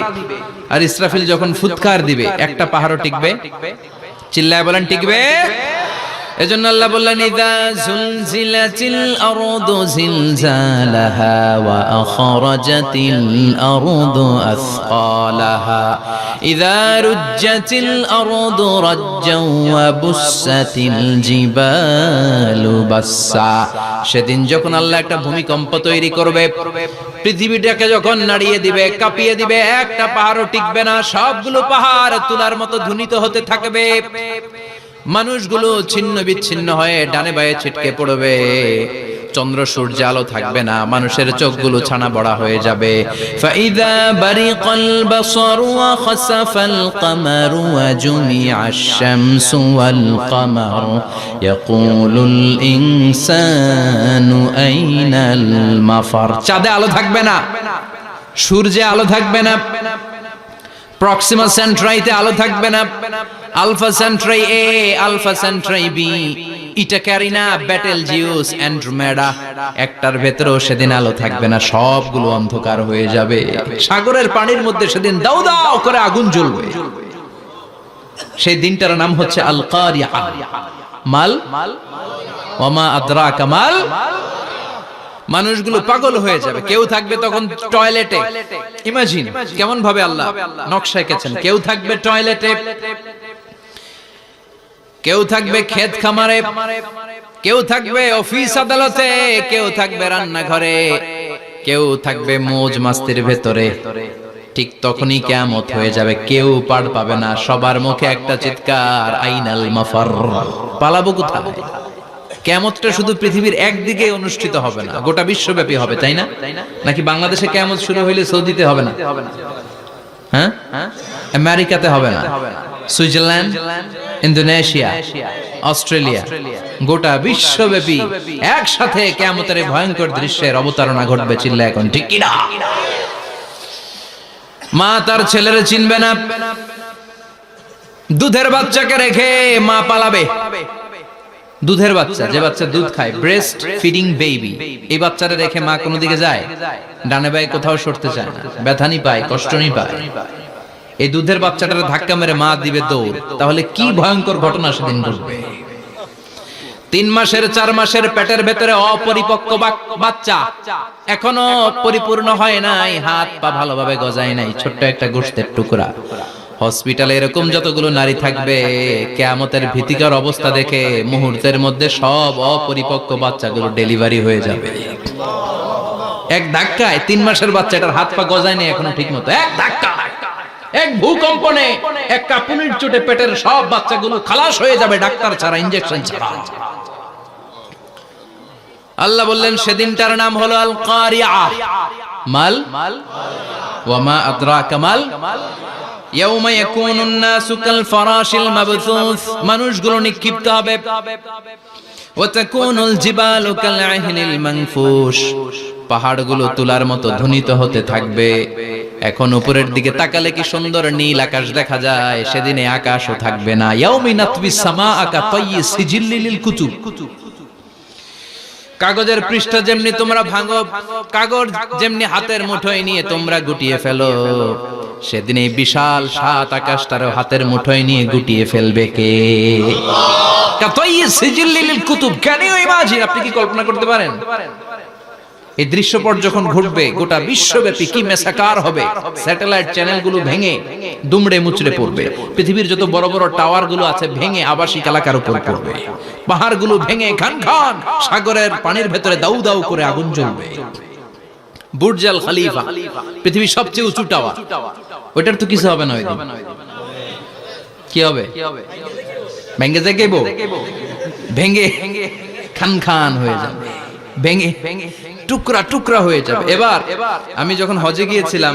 আর ইসরাফিল যখন ফুৎকার দিবে, একটা পাহাড়ও টিকবে? চিল্লায় বলেন টিকবে? এজন্য আল্লাহ বললেন ইযা যুলজিলাতিল আরদু জিলজালাহা ওয়া আখরাজাতিল আরদু আসকালাহা ইযা রুজ্জাতিল আরদু রাজ্জাও ওয়া বুসাতিল জিবালু বাসসা। সেদিন যখন আল্লাহ একটা ভূমিকম্প তৈরি করবে, পৃথিবীটাকে যখন নাড়িয়ে দিবে, কাঁপিয়ে দিবে, একটা পাহাড়ও টিকবে না, সবগুলো পাহাড় তুলার মতো ধ্বনিত হতে থাকবে। মানুষগুলো ছিন্ন বিচ্ছিন্ন হয়ে ডানে বায়ে ছিটকে পড়বে, চন্দ্র সূর্য আলো থাকবে না, মানুষের চোখগুলো ছানা বড়া হয়ে যাবে। ফাইদা বারিকাল বাসারু ওয়া খাসাফাল কামারু ওয়া জুমিআশ শামসু ওয়াল কামারু ইয়াকুলুল ইনসানু আইনাল মাফার। চাঁদে আলো থাকবে না, সূর্যে আলো থাকবে না, প্রক্সিমা সেন্ট্রাইতে আলো থাকবে না, আলফা সেন্ট্রাই এ, আলফা সেন্ট্রাই বি, ইটা ক্যারিনা, বেটেলজিউস, অ্যান্ড্রোমেডা, একটার ভেতরেও সেদিন আলো থাকবে না, সবগুলো অন্ধকার হয়ে যাবে। সাগরের পানির মধ্যে সেদিন দাউ দাউ করে আগুন জ্বলবে। সেই দিনটার নাম হচ্ছে আল কারিয়া। মাল ওয়া মা আদরাকা মাল। মানুষগুলো পাগল হয়ে যাবে। কেউ থাকবে তখন টয়লেটে, ইমাজিন কেমন ভাবে আল্লাহ নকশা এঁকেছেন। কেউ থাকবে টয়লেটে, কেউ থাকবে ক্ষেত খামারে, কেউ থাকবে অফিস আদালতে, কেউ থাকবে রান্নাঘরে, কেউ থাকবে মৌজ মাস্তির ভেতরে। ঠিক তখনই কিয়ামত হয়ে যাবে, কেউ পার পাবে না, সবার মুখে একটা চিৎকার, আইনাল মাফার। পালাবো কোথায়? কিয়ামতটা শুধু পৃথিবীর একদিকে অনুষ্ঠিত হবে না, গোটা বিশ্বব্যাপী হবে, তাই না? নাকি বাংলাদেশে কিয়ামত শুরু হইলে সৌদিতে হবে না? হ্যাঁ, আমেরিকাতে হবে না, সুইজারল্যান্ড, ইন্দোনেশিয়া, অস্ট্রেলিয়া, গোটা বিশ্বব্যাপী একসাথে কিয়ামতের ভয়ঙ্কর দৃশ্যের অবতারণা ঘটবে। চিল্লা এখন ঠিক কিনা? মা তার ছেলেরে চিনবে না, দুধের বাচ্চাকে রেখে মা পালাবে। দুধের বাচ্চা, যে বাচ্চা দুধ খায়, ব্রেস্ট ফিডিং বেবি, এই বাচ্চাটা রেখে মা কোনো দিকে যায়? ডানে বায়ে কোথাও সরতে চায় না, ব্যথানি পায়, কষ্টনি পায়। এই দুধের বাচ্চাটার ধাক্কা মেরে মা দিবে দৌড়। তাহলে কি ভয়ঙ্কর ঘটনা সেদিন ঘটবে। 3 মাসের 4 মাসের পেটের ভেতরে অপরিপক্ক বাচ্চা, এখনো পরিপূর্ণ হয় নাই, হাত পা ভালোভাবে গজায় নাই, ছোট্ট একটা গোশতের টুকরা। হসপিটালে এরকম যতগুলো নারী থাকবে, কিয়ামতের ভীতিকর অবস্থা দেখে মুহূর্তের মধ্যে সব অপরিপক্ক বাচ্চাগুলো ডেলিভারি হয়ে যাবে। এক ধাক্কায় 3 মাসের বাচ্চাটার হাত পা গজায় নেই এখনো ঠিক মতো, এক ধাক্কা, এক ভূকম্পনে, এক কাঁপুনির চোটে পেটের সব বাচ্চাগুলো খালাস হয়ে যাবে, ডাক্তার ছাড়া, ইনজেকশন ছাড়া। আল্লাহ বললেন সেদিনটার নাম হলো আল কারিয়া। মাল ওয়া মা আদরাকা মাল। ইয়াউমা ইয়াকুনুন নাসু কাল ফারাশিল মাবথুস, মানুষগুলো নিক্ষিপ্ত হবে। ওয়া তাকুনুল জিবালু কাল আহিনিল মানফুশ, পাহাড়গুলো তুলার মতো ধ্বনিত হতে থাকবে। এখন উপরের দিকে তাকালে কি সুন্দর নীল আকাশ দেখা যায়, সেদিনে আকাশও থাকবে না। ইয়াউমিন নাতবিস সামাআ কা তায়্যি সিজিল্লিল কুতুব, কাগজের পৃষ্ঠ যেমনি তোমরা ভাঙো, কাগজ যেমনি হাতের মুঠোয় নিয়ে তোমরা গুটিয়ে ফেলো, সেদিন এই বিশাল 7 আকাশটারও হাতের মুঠোয় নিয়ে গুটিয়ে ফেলবে কে? Can you imagine? আপনি কি কল্পনা করতে পারেন এই দৃশ্যপট যখন ঘটবে গোটা বিশ্বব্যাপী কি মেসাকার হবে? স্যাটেলাইট চ্যানেলগুলো ভেঙে দুমড়ে মুচড়ে পড়বে, পৃথিবীর যত বড় বড় টাওয়ার গুলো আছে ভেঙে আবাসিক এলাকার উপর পড়বে, পাহাড়গুলো ভেঙে খান খান সাগরের পানির ভেতরে দাউ দাউ করে আগুন জ্বলবে। বুর্জ আল খলিফা, পৃথিবীর সবচেয়ে উঁচু টাওয়ার, ওইটার তো কিছু হবে না। ওই দিন কি হবে? ভেঙে যাইবো, ভেঙে খান খান হয়ে যাবে। ভেঙে টুকরা টুকরা হয়ে যাবে। এবার আমি যখন হজে গিয়েছিলাম,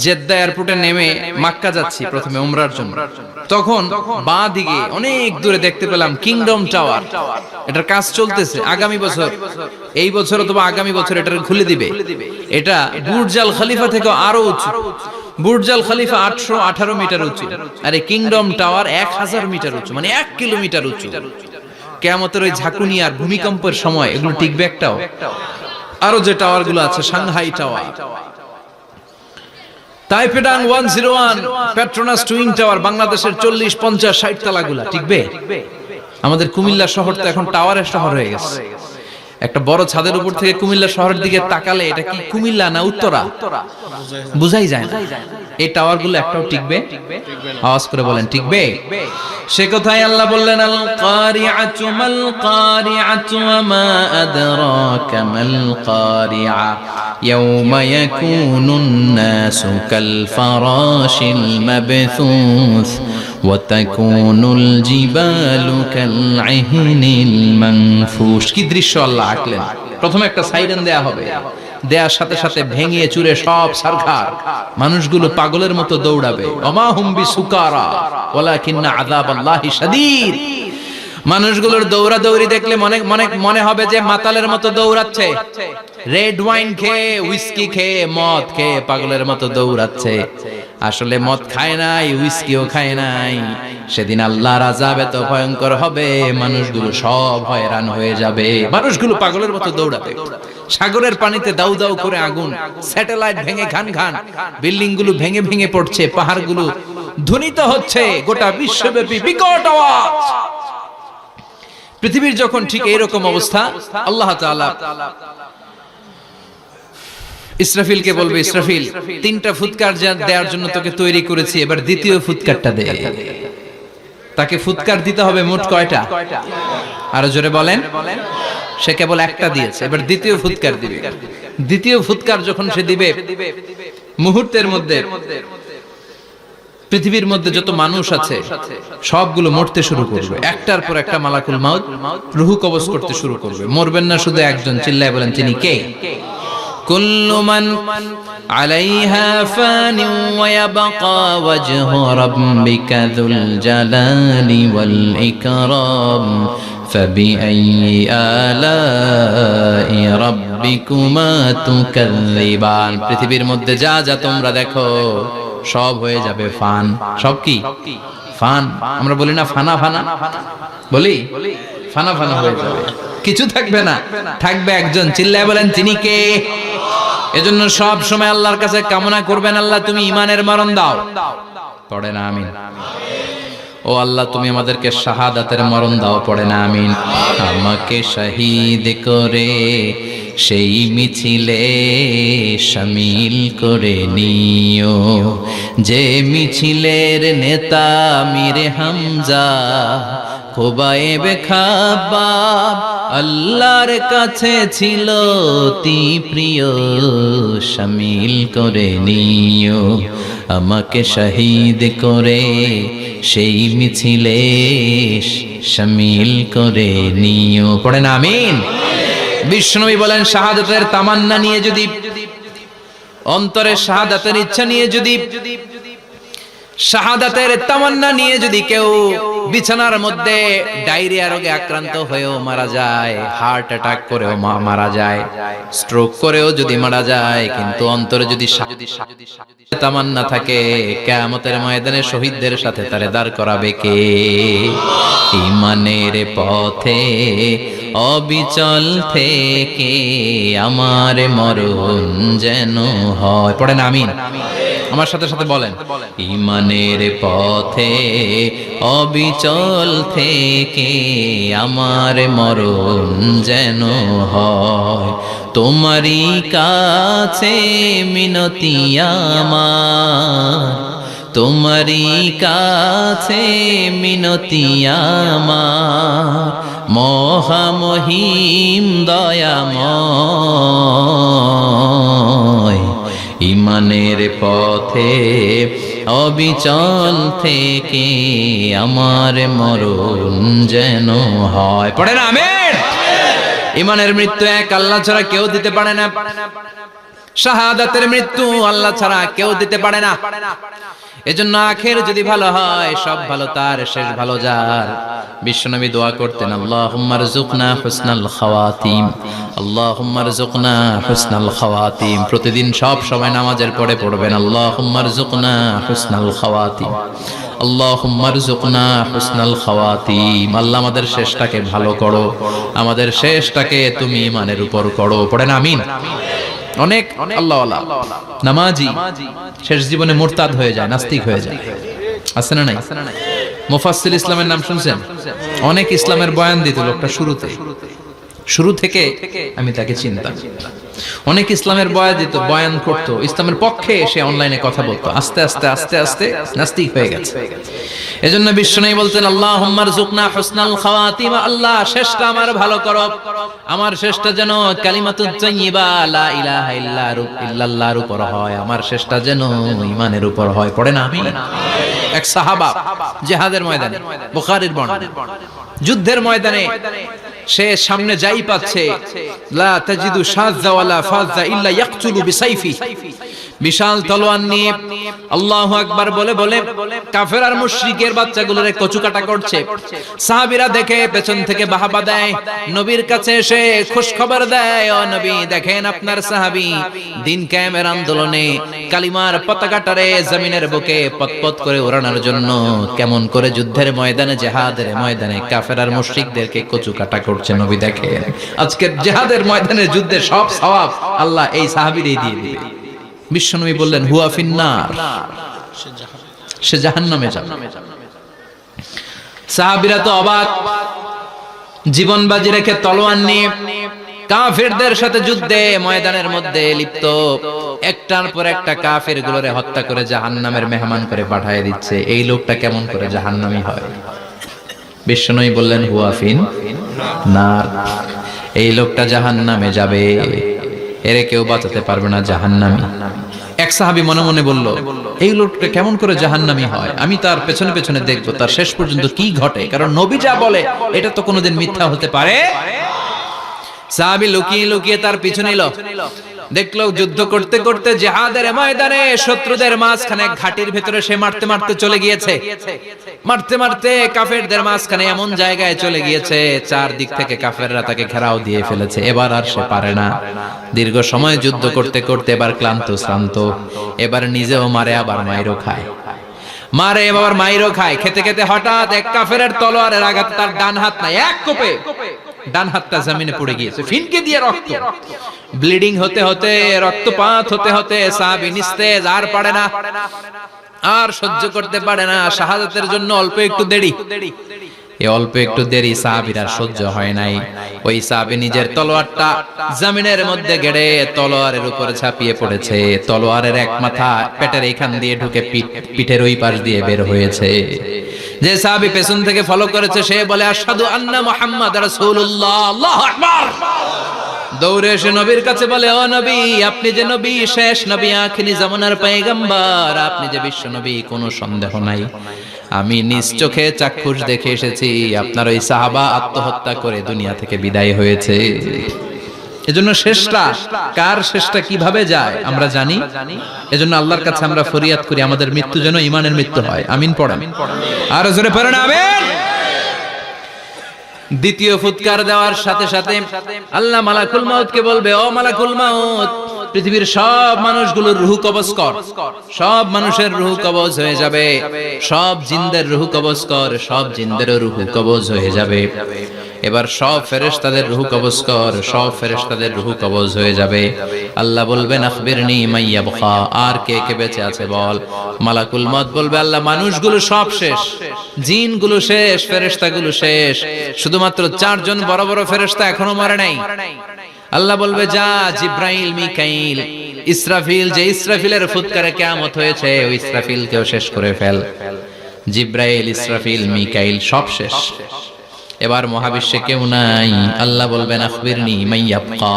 জেদ্দা এয়ারপোর্টে নেমে মক্কা যাচ্ছি প্রথমে উমরার জন্য, তখন বাঁ দিকে অনেক দূরে দেখতে পেলাম কিংডম টাওয়ার। এটার কাজ চলতেছে। আগামী বছর, এই বছর অথবা আগামী বছর এটা খুলে দিবে। এটা বুর্জ আল খলিফা থেকে আরো উঁচু। বুর্জ আল খলিফা 818 মিটার উঁচু, আর এই কিংডম টাওয়ার 1000 মিটার উঁচু, মানে 1 কিলোমিটার উঁচু। কিয়ামতের ওই ঝাঁকুনি আর ভূমিকম্পের সময় এগুলো টিকবে একটাও? আরো যে টাওয়ার গুলো আছে, সাংহাই টাওয়ার, তাইপেডাং 101, পেট্রোনাস টুইন টাওয়ার, বাংলাদেশের 40, 50, 60 তালাগুলা টিকবে? আমাদের কুমিল্লা শহর তো এখন টাওয়ারের শহর হয়ে গেছে। একটা বড় ছাদের উপর থেকে কুমিল্লা শহরের দিকে তাকালে এটা কি কুমিল্লা না উত্তরা বুঝাই যায় না। এই টাওয়ার গুলো একটাও টিকবে? আওয়াজ করে বলেন, টিকবে? সে কথাই আল্লাহ বললেন, আল কারিআতু মাল কারিআতু ওয়া মা আদরাকা মাল কারিআ ইয়াওমা ইয়াকুনুন নাসু কাল ফারাশিল মাবথুস ওয়া তাকুনুল জিবালু কাল ইহনিল মানফুশ। কি দৃশ্য আল্লাহ আঁকলেন। প্রথমে একটা সাইরেন দেয়া হবে, দেয়ার সাথে সাথে ভেঙে চুরে সব সারখার, মানুষগুলো পাগলের মতো দৌড়াবে। ওমা হুম বিসুকারা ওয়ালাকিন্না আযাবাল্লাহি শাদীদ। মানুষগুলোর দৌড়াদৌড়ি দেখলে মনে হবে যে মাতালের মতো দৌড়াচ্ছে, রেড ওয়াইন খেয়ে, হুইস্কি খেয়ে, মদ খেয়ে পাগলের মতো দৌড়াচ্ছে। আসলে মদ খায় নাই, হুইস্কিও খায় নাই। সেদিন আল্লাহর আযাব এত ভয়ঙ্কর হবে, মানুষগুলো সব হয়রান হয়ে যাবে। মানুষগুলো পাগলের মতো দৌড়াবে। সাগরের পানিতে দাউ দাউ করে আগুন, স্যাটেলাইট ভেঙে খান খান, বিল্ডিং গুলো ভেঙে ভেঙে পড়ছে, পাহাড়গুলো ধ্বনিত হচ্ছে, গোটা বিশ্বব্যাপী বিকট আওয়াজ। পৃথিবীর যখন ঠিক এইরকম অবস্থা, আল্লাহ তাআলা ইসরাফিলকে বলবে, ইসরাফিল 3টা ফুৎকার দেওয়ার জন্য তোকে তৈরি করেছি, এবার দ্বিতীয় ফুৎকারটা দে। তাকে ফুৎকার দিতে হবে মোট কয়টা? আরো জোরে বলেন। সে কেবল একটা দিয়েছে, এবার দ্বিতীয় ফুৎকার দিবে। দ্বিতীয় ফুৎকার যখন সে দিবে, মুহূর্তের মধ্যে পৃথিবীর মধ্যে যত মানুষ আছে সবগুলো মরতে শুরু করবে। একটার পর একটা মালাকুল মাউত রূহ কবজ করতে শুরু করবে। মরবেন না শুধু একজন, চিল্লায় বলেন তিনি কে? কুল্লু মান আলাইহা ফানি ওয়া ইয়াবকা ওয়াজহু রাব্বিকা যুল জালালি ওয়াল ইকরাম ফাবিআইয়ি আলাই রাব্বিকুমা তুকাযযিবান। পৃথিবীর মধ্যে যা যা তোমরা দেখো সব হয়ে যাবে ফান। সব কি? ফান। আমরা বলি না ফানা ফানা, বলি ফানা ফানা হয়ে যাবে, কিছু থাকবে না, থাকবে একজন। চিল্লায় বলেন তিনি কে? এজন্য সব সময় আল্লাহর কাছে কামনা করবেন, আল্লাহ তুমি ঈমানের মরণ দাও। পড়ে না আমিন। ও আল্লাহ তুমি আমাদেরকে শাহাদাতের মরণ দাও। পড়ে না আমিন। আমাকে শহীদ করে সেই মিছিলে শামিল করে নিও, যে মিছিলের নেতা মীরে হামজা খোবায়েবে খাব্বাব আল্লাহর কাছে ছিল অতি প্রিয়। শামিল করে নিও, আমাকে শহীদ করে সেই মিছিলে শামিল করে নিও। পড়ে না আমিন। বিশ্বনবী বলেন, শাহাদাতের তামান্না নিয়ে যদি, অন্তরের শাহাদাতের ইচ্ছা নিয়ে যদি, শাহাদাতের তামান্না নিয়ে যদি কেউ বিছানার মধ্যে ডায়রিয়া রোগে আক্রান্ত হয়েও মারা যায়, হার্ট অ্যাটাক করেও মারা যায়, স্ট্রোক করেও যদি মারা যায়, কিন্তু অন্তরে যদি তামান্না থাকে, কিয়ামতের ময়দানে শহীদদের সাথে তারে দাঁড় করাবে কে? ঈমানের পথে অবিচল থেকে আমার মরণ যেন হয়। পড়েন আমিন। আমার সাথে সাথে বলেন, ঈমানের পথে অবিচল থেকে আমার মরণ যেন হয়। তোমারই কাছে মিনতি আমার, তোমারই কাছে মিনতি আমার, মহামহিম দয়াময়। ঈমানের পথে অবিচল থেকে আমার মরণ যেন হয়। পড়েন আমিন। ইমানের মৃত্যু এক, আল্লাহ ছাড়া কেউ দিতে পারে না। শাহাদাতের মৃত্যু আল্লাহ ছাড়া কেউ দিতে পারে না। এজন্য আখের যদি ভালো হয়, সব ভালো তার, শেষ ভালো যার। বিশ্বনবী দোয়া করতেন, আল্লাহুম্মা রযুকনা হুসনাল খাওয়াতিম, আল্লাহুম্মা রযুকনা হুসনাল খাওয়াতিম। প্রতিদিন সব সময় নামাজের পরে পড়বেন, আল্লাহুম্মা রযুকনা হুসনাল খাওয়াতিম, আল্লাহুম্মা রযুকনা হুসনাল খাওয়াতিম। আল্লাহ আমাদের শেষটাকে ভালো করো, আমাদের শেষটাকে তুমি ঈমানের উপর করো। পড়েন আমিন। অনেক আল্লাহওয়ালা নামাজি শেষ জীবনে মুরতাদ হয়ে যায়, নাস্তিক হয়ে যায়, আছে না নাই? মুফাসসির ইসলামের নাম শুনছেন? অনেক ইসলামের বয়ান দিত লোকটা শুরু থেকে আমি তাকে চিনতাম। অনেক ইসলামের বয়ান করতো, ইসলামের পক্ষে এসে অনলাইনে কথা বলতো। আস্তে আস্তে আস্তে আস্তে নাস্তিক হয়ে গেছে। এজন্য বিশ্বনবী বলতেন, আল্লাহুম্মা রযুকনা হুসনাল খাওয়াতিম, আল্লাহ শেষটা আমার ভালো করো, আমার শেষটা যেন কালিমাতুত তাইয়্যিবা লা ইলাহা ইল্লাল্লাহর উপর হয়, আমার শেষটা যেন ঈমানের উপর হয়। পড়েন আমিন। এক সাহাবা জিহাদের ময়দানে, বুখারীর বর্ণনা, যুদ্ধের ময়দানে সে সামনে যাই পাচ্ছে, লা তাজিদু শাযযা ওয়ালা ফাযযা ইল্লা ইয়াকতুলু বিসাইফি, বিশাল তলোয়ার নিয়ে আল্লাহু আকবার বলে বলে কাফের আর মুশরিকের বাচ্চাগুলোরে কচুকাটা করছে। সাহাবীরা দেখে পেছন থেকে বাহাবা দেয়, নবীর কাছে এসে খুশ খবর দেয়, ও নবী দেখেন আপনার সাহাবী দিন কায়েমের আন্দোলনে কালিমার পতাকাটারে জমিনের বুকে পতপত করে ওড়ানোর জন্য কেমন করে যুদ্ধের ময়দানে, জিহাদের ময়দানে কাফের আর মুশরিকদেরকে কচুকাটা করছে। নবী দেখেন আজকের জিহাদের ময়দানে যুদ্ধের সব সওয়াব আল্লাহ এই সাহাবীরই দিয়ে দিবে। বিশ্বনবী বললেন, হুয়া ফিন্নার, সে জাহান্নামে যাবে। সাহাবীরা তো অবাক, জীবন বাজি রেখে তলোয়ার নিয়ে কাফেরদের সাথে যুদ্ধে ময়দানের মধ্যে লিপ্ত, একটার পর একটা কাফের গুলোরে হত্যা করে জাহান্নামের মেহমান করে পাঠিয়ে দিচ্ছে। এই লোকটা কেমন করে জাহান্নামী হয়? বিশ্বনবী বললেন, হুয়া ফিন্নার, এই লোকটা জাহান্নামে যাবে, এরে কেউ বাঁচাতে পারবে না, জাহান্নামী। এক সাহাবী মনে মনে বলল, এই লোকটা কেমন করে জাহান্নামী হয়, আমি তার পেছনে পেছনে দেখবো তার শেষ পর্যন্ত কি ঘটে, কারণ নবী যা বলে এটা তো কোনোদিন মিথ্যা হতে পারে। সাহাবী লুকিয়ে লুকিয়ে তার পিছনে এলো, দেখলো যুদ্ধ করতে করতে জিহাদের ময়দানে শত্রুদের মাঝখানে ঘাটির ভেতরে সে মারতে মারতে চলে গিয়েছে, মারতে মারতে কাফেরদের মাঝখানে এমন জায়গায় চলে গিয়েছে চারদিক থেকে কাফেররা তাকে ঘেরাও দিয়ে ফেলেছে। এবার আর সে পারে না, দীর্ঘ সময় যুদ্ধ করতে করতে এবার ক্লান্ত শ্রান্ত, এবার নিজেও মারে আবার মাইরও খায়, মারে এবার মাইরও খায়। খেতে খেতে হঠাৎ এক কাফেরের তলোয়ারের আঘাতে তার ডান হাত নাই, এক কোপে ডান হাতটা জমিনে পড়ে গিয়েছে, ফিনকে দিয়ে রক্ত, ব্লিডিং হতে হতে, রক্তপাত হতে হতে সাহাবী নিস্তেজ, আর পারে না, আর সহ্য করতে পারে না। শাহাদাতের জন্য অল্প একটু দেরি, এই অল্প একটু দেরি সাহাবীর আর সহ্য হয় নাই। ওই সাহাবী নিজের তলোয়ারটা জমিনের মধ্যে গেড়ে তলোয়ারের উপরে ঝাঁপিয়ে পড়েছে। তলোয়ারের এক মাথা পেটের এইখান দিয়ে ঢুকে পিঠের ওই পাশ দিয়ে বের হয়েছে। যে সাহাবী পেছন থেকে ফলো করেছে সে বলে, আশহাদু আন্না মুহাম্মাদ রাসূলুল্লাহ, আল্লাহু আকবার। দৌড়ে এসে নবীর কাছে বলে, ও নবী, আপনি যে নবী, শেষ নবী, আখিরি জামানার পয়গম্বর, আপনি যে বিশ্ব নবী, কোনো সন্দেহ নাই, আমি নিজ চোখে চাক্ষুষ দেখে এসেছি আপনার ওই সাহাবা আত্মহত্যা করে দুনিয়া থেকে বিদায় হয়েছে। এজন্য শেষটা কার, শেষটা কিভাবে যায় আমরা জানি। এজন্য আল্লাহর কাছে আমরা ফরিয়াদ করি আমাদের মৃত্যু যেন ঈমানের মৃত্যু হয়। আমিন পড়েন, আর জোরে পড়েন আমিন। দ্বিতীয় ফুৎকার দেওয়ার সাথে সাথে আল্লাহ মালাকুল মাউতকে বলবে, ও মালাকুল মাউত, পৃথিবীর সব মানুষগুলোর রূহ কবজ কর, সব মানুষের রূহ কবজ হয়ে যাবে, সব জিনদের রূহ কবজ কর, সব জিনদেরও রূহ কবজ হয়ে যাবে। এবার সব ফেরেশতাদের রূহ কবজ কর, সব ফেরেশতাদের রূহ কবজ হয়ে যাবে। আল্লাহ বলবেন, আখবিরনি মাইয়াবকা, আর কে কে বেঁচে আছে বল। মালাকুল মউত বলবে, আল্লাহ মানুষগুলো সব শেষ, জিনগুলো শেষ, ফেরেশতাগুলো শেষ, শুধুমাত্র চারজন বড় বড় ফেরেশতা এখনো মরে নাই। আল্লাহ বলবে, যা জিব্রাইল, মিকাইল, ইসরাফিল, যে ইসরাফিলের ফুৎকারে কিয়ামত হয়েছে ওই ইসরাফিলকেও শেষ করে ফেল। জিব্রাইল, ইসরাফিল, মিকাইল সব শেষ। এবার মহাবিশ্বে কেউ নাই। আল্লাহ বলবেন, আখবিরনি মাইয়াবকা,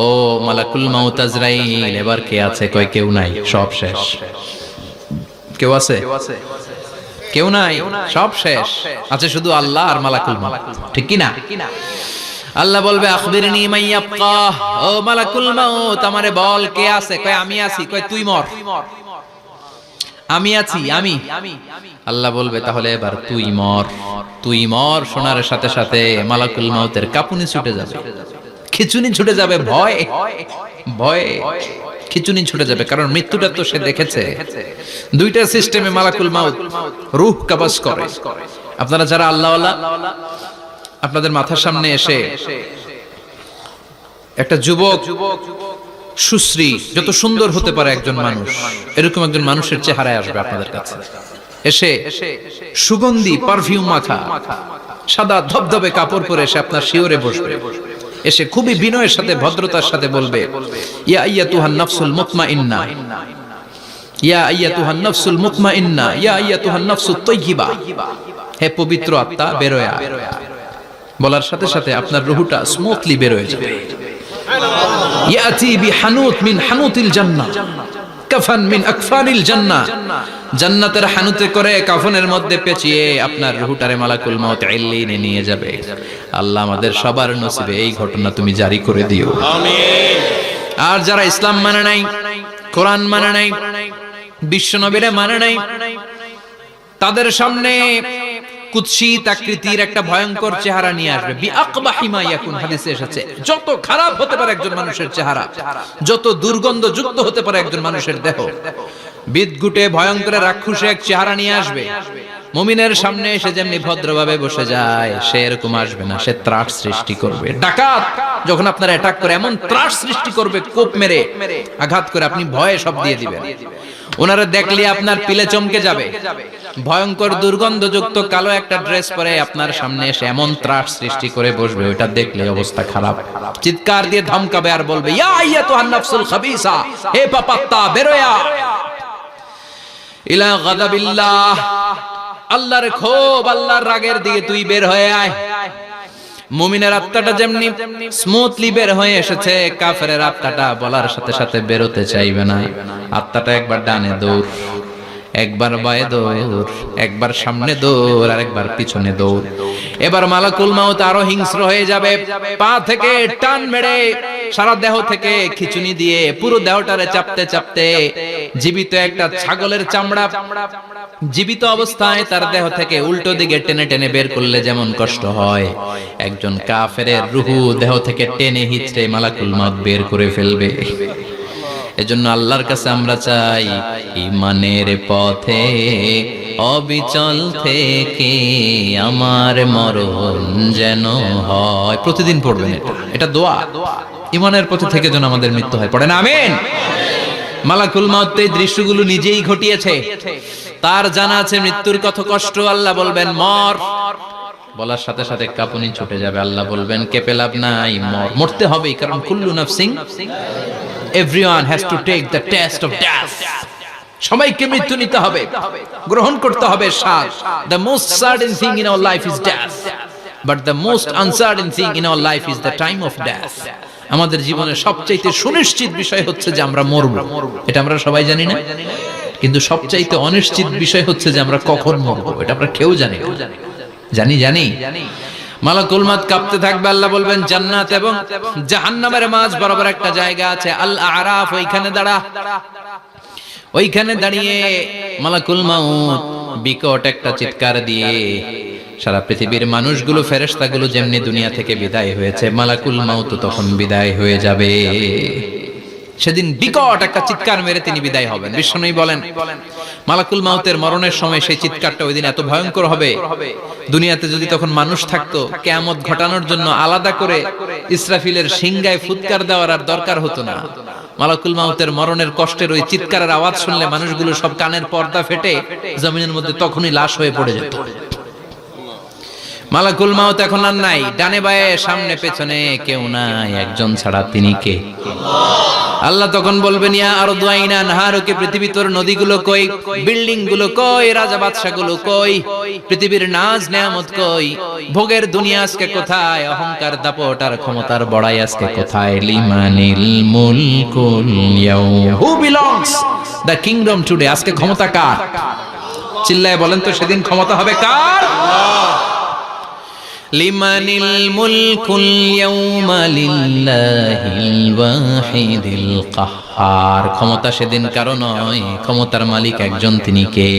ও মালাকুল মাউত আজরাইল, এবার কে আছে? কই কেউ নাই, সব শেষ। কেউ আছে? কেউ নাই, সব শেষ। আছে শুধু আল্লাহ আর মালাকুল মাউত, ঠিক কি না? আল্লাহ বলবে আখবিরনি মাইয়াবকা, ও মালাকুল মাউত আমারে বল কে আছে? কয় আমি আছি। কয় তুই মর। আমি আছি আমি। আল্লাহ বলবে তাহলে এবার তুই মর। তুই মর শোনার সাথে সাথে মালাকুল মাউতের কাঁপুনি ছুটে যাবে, খিচুনি ছুটে যাবে, ভয় ভয়ে খিচুনি ছুটে যাবে, কারণ মৃত্যুটা তো সে দেখেছে। দুইটা সিস্টেমে মালাকুল মাউত রূহ কবজ করে। আপনারা যারা আল্লাহওয়ালা, আপনাদের মাথার সামনে এসে একটা যুবক সুশ্রী, যত সুন্দর হতে পারে একজন মানুষ, এরকম একজন মানুষের চেহারায় আসবে আপনাদের কাছে, এসে সুগন্ধি পারফিউম মাখা সাদা ধবধবে কাপড় পরে এসে আপনার শিওরে বসবে, এসে খুবই বিনয়ের সাথে ভদ্রতার সাথে বলবে, ইয়া আইয়াতুহান নাফসুল মুতমাইন্না, ইয়া আইয়াতুহান নাফসুল মুতমাইন্না, ইয়া আইয়াতুহান নাফসুত তাইয়্যিবা, হে পবিত্র আত্মা বেরোয়া। বলার সাথে সাথে আপনার রূহটা স্মুথলি বের হয়ে যাবে। ইয়াতি বিহানুত মিন হানুতিল জান্নাহ, কাফান মিন আকফানিল জান্নাহ, জান্নাতের হানুতে করে কাফনের মধ্যে পেঁচিয়ে আপনার রূহটারে মালাকুল মাউত ইল্লিনে নিয়ে যাবে। আল্লাহ আমাদের সবার নসিবে এই ঘটনা তুমি জারি করে দিও, আমিন। আর যারা ইসলাম মানে নাই, কোরআন মানে নাই, বিশ্ব নবীরে মানে নাই, তাদের সামনে কুৎসিত আকৃতির একটা ভয়ঙ্কর চেহারা নিয়ে আসবে। বিআকবাহি মা ইয়াকুন, হাদিসে এসেছে যত খারাপ হতে পারে একজন মানুষের চেহারা, যত দুর্গন্ধযুক্ত হতে পারে একজন মানুষের দেহ, বিদঘুটে ভয়ঙ্কর রাক্ষসে এক চেহারা নিয়ে আসবে। মুমিনের সামনে এসে যেমনি ভদ্রভাবে বসে যায়, সে এরকম আসবে না, সে ত্রাস সৃষ্টি করবে। ডাকাত যখন আপনার অ্যাটাক করে এমন ত্রাস সৃষ্টি করবে, কোপ মেরে আঘাত করে আপনি ভয়ে সব দিয়ে দিবেন। ওনারা দেখলে আপনার পিলে চমকে যাবে। ভয়ঙ্কর দুর্গন্ধযুক্ত কালো একটা ড্রেস পরে আপনার সামনে এসে এমন ত্রাস সৃষ্টি করে বসবে, ওটা দেখলে অবস্থা খারাপ। চিৎকার দিয়ে ধমকাবে আর বলবে, ইয়া আইয়াতুহান নাফসুল খাবিসা, হে পাপাত্তা বেরোয়া ইলা গাদাবিল্লাহ, আল্লাহর ক্ষোভ, আল্লাহর রাগের দিকে তুই বের হয়ে আয়। মুমিনের আত্মাটা যেমনি স্মুথলি বের হয়ে এসেছে, কাফেরের আত্মাটা বলার সাথে সাথে বেরোতে চাইবে না। আত্মাটা একবার ডানে দৌড়, একবার বায়ে দৌড়, একবার সামনে দৌড়, আর একবার পিছনে দৌড়। এবার মালাকুল মাউত আরো হিংস্র হয়ে যাবে, পা থেকে টান মেরে সারা দেহ থেকে খিচুনি দিয়ে পুরো দেহটারে চাপতে চাপতে জীবিত একটা ছাগলের চামড়া জীবিত অবস্থায় তার দেহ থেকে উল্টো দিকে টেনে টেনে বের করলে যেমন কষ্ট হয়, একজন কাফেরের রূহ দেহ থেকে টেনে হিচড়ে মালাকুল মাউত বের করে ফেলবে। এজন্য আল্লাহর কাছে আমরা চাই, ঈমানের পথে অবিচল থেকে আমার মরণ যেন হয়। প্রতিদিন পড়বেন এটা দোয়া, ঈমানের পথে থেকে যেন আমাদের মৃত্যু হয়। পড়েন আমিন। মালাকুল মাউত এই দৃশ্যগুলো নিজেই ঘটিয়েছে, তার জানা আছে মৃত্যুর কত কষ্ট। আল্লাহ বলবেন মর, বলার সাথে সাথে কাঁপুনি ছুটে যাবে। আল্লাহ বলবেন কেঁপে লাভ নাই, মর, মরতে হবে, কারণ কুল্লু নাফসিন, everyone has to take the test of death, সবাইকে মৃত্যু নিতে হবে, গ্রহণ করতে হবে স্বাদ। The most certain thing in our life is death, but the most uncertain thing in our life is the time of death. আমাদের জীবনের সবচাইতে সুনিশ্চিত বিষয় হচ্ছে যে আমরা মরব, এটা আমরা সবাই জানি না, কিন্তু সবচাইতে অনিশ্চিত বিষয় হচ্ছে যে আমরা কখন মরব, এটা আমরা কেউ জানি না। জানি মালাকুল মাউত কাঁপতে থাকবে। আল্লাহ বলবেন জান্নাত এবং জাহান্নামের মাঝ বরাবর একটা জায়গা আছে, আল আরাফ, ওইখানে দাঁড়া। ওইখানে দাঁড়িয়ে মালাকুল মাউত বিকট একটা চিৎকার দিয়ে সারা পৃথিবীর মানুষগুলো, ফেরেশতাগুলো যেমনি দুনিয়া থেকে বিদায় হয়েছে, মালাকুল মাউত তখন বিদায় হয়ে যাবে। সেদিন বিকট একটা চিৎকার মেরে তিনি বিদায় হবেন। বিশ্বনবী বলেন মালাকুল মাউতের মরণের সময় সেই চিৎকারটা ওই দিন এত ভয়ঙ্কর হবে, দুনিয়াতে যদি তখন মানুষ থাকতো, কিয়ামত ঘটানোর জন্য আলাদা করে ইসরাফিলের সিংগায় ফুৎকার দেওয়ার আর দরকার হতো না। মালাকুল মাউতের মরণের কষ্টের ওই চিৎকারের আওয়াজ শুনলে মানুষগুলো সব কানের পর্দা ফেটে জমিনের মধ্যে তখনই লাশ হয়ে পড়ে যেত। মালাকুল মাউত এখন আর নাই, ডানে বায়ে সামনে পেছনে কেউ নাই, একজন ছাড়া তিনি কে? আল্লাহ তখন বলবেন ইয়া আরদু আইনা নাহারুকে, পৃথিবী তোর নদীগুলো কই, বিল্ডিং গুলো কই, রাজা বাদশা গুলো কই, পৃথিবীর নাজ নেয়ামত কই, ভোগের দুনিয়া আজকে কোথায়, অহংকার দাপট আর ক্ষমতার বড়াই আজকে কোথায়? লিমানিল মুলকুল ইয়াউম, who belongs the kingdom today, আজকে ক্ষমতা কার? চিল্লায় বলেন তো সেদিন ক্ষমতা হবে কার? লিমানিল মুলকুল ইয়াউমা লিল্লাহিল ওয়াহিদিল কাহ্হার। ক্ষমতা সেদিন কারো নয়, ক্ষমতার মালিক একজন, তিনি কে?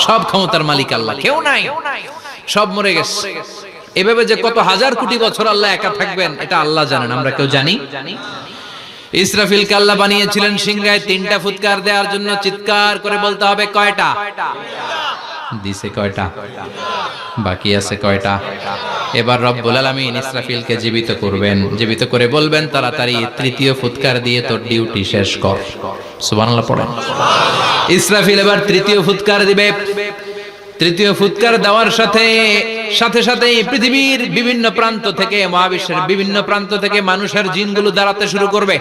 সব ক্ষমতার মালিক আল্লাহ, কেউ নাই, সব মরে গেছে। এভাবে যে কত হাজার কোটি বছর আল্লাহ একা থাকবেন এটা আল্লাহ জানেন, আমরা কেউ জানি? ইসরাফিলকে আল্লাহ বানিয়েছিলেন সিংহায় 3টা ফুৎকার দেওয়ার জন্য। চিৎকার করে বলতে হবে কয়টা? দিছে কয়টা? বাকি আছে কয়টা? এবার রব্বুল আলামিন ইসরাফিলকে জীবিত করবেন, জীবিত করে বলবেন তাড়াতাড়ি 3য় ফুৎকার দিয়ে তোর ডিউটি শেষ কর। সুবহানাল্লাহ পড়েন। ইসরাফিল এবার 3য় ফুৎকার দিবে। 3য় ফুৎকার দেওয়ার সাথে সাথে পৃথিবীর বিভিন্ন প্রান্ত থেকে, মহাবিশ্বের বিভিন্ন প্রান্ত থেকে মানুষের জিনগুলো দাঁড়াতে শুরু করবে।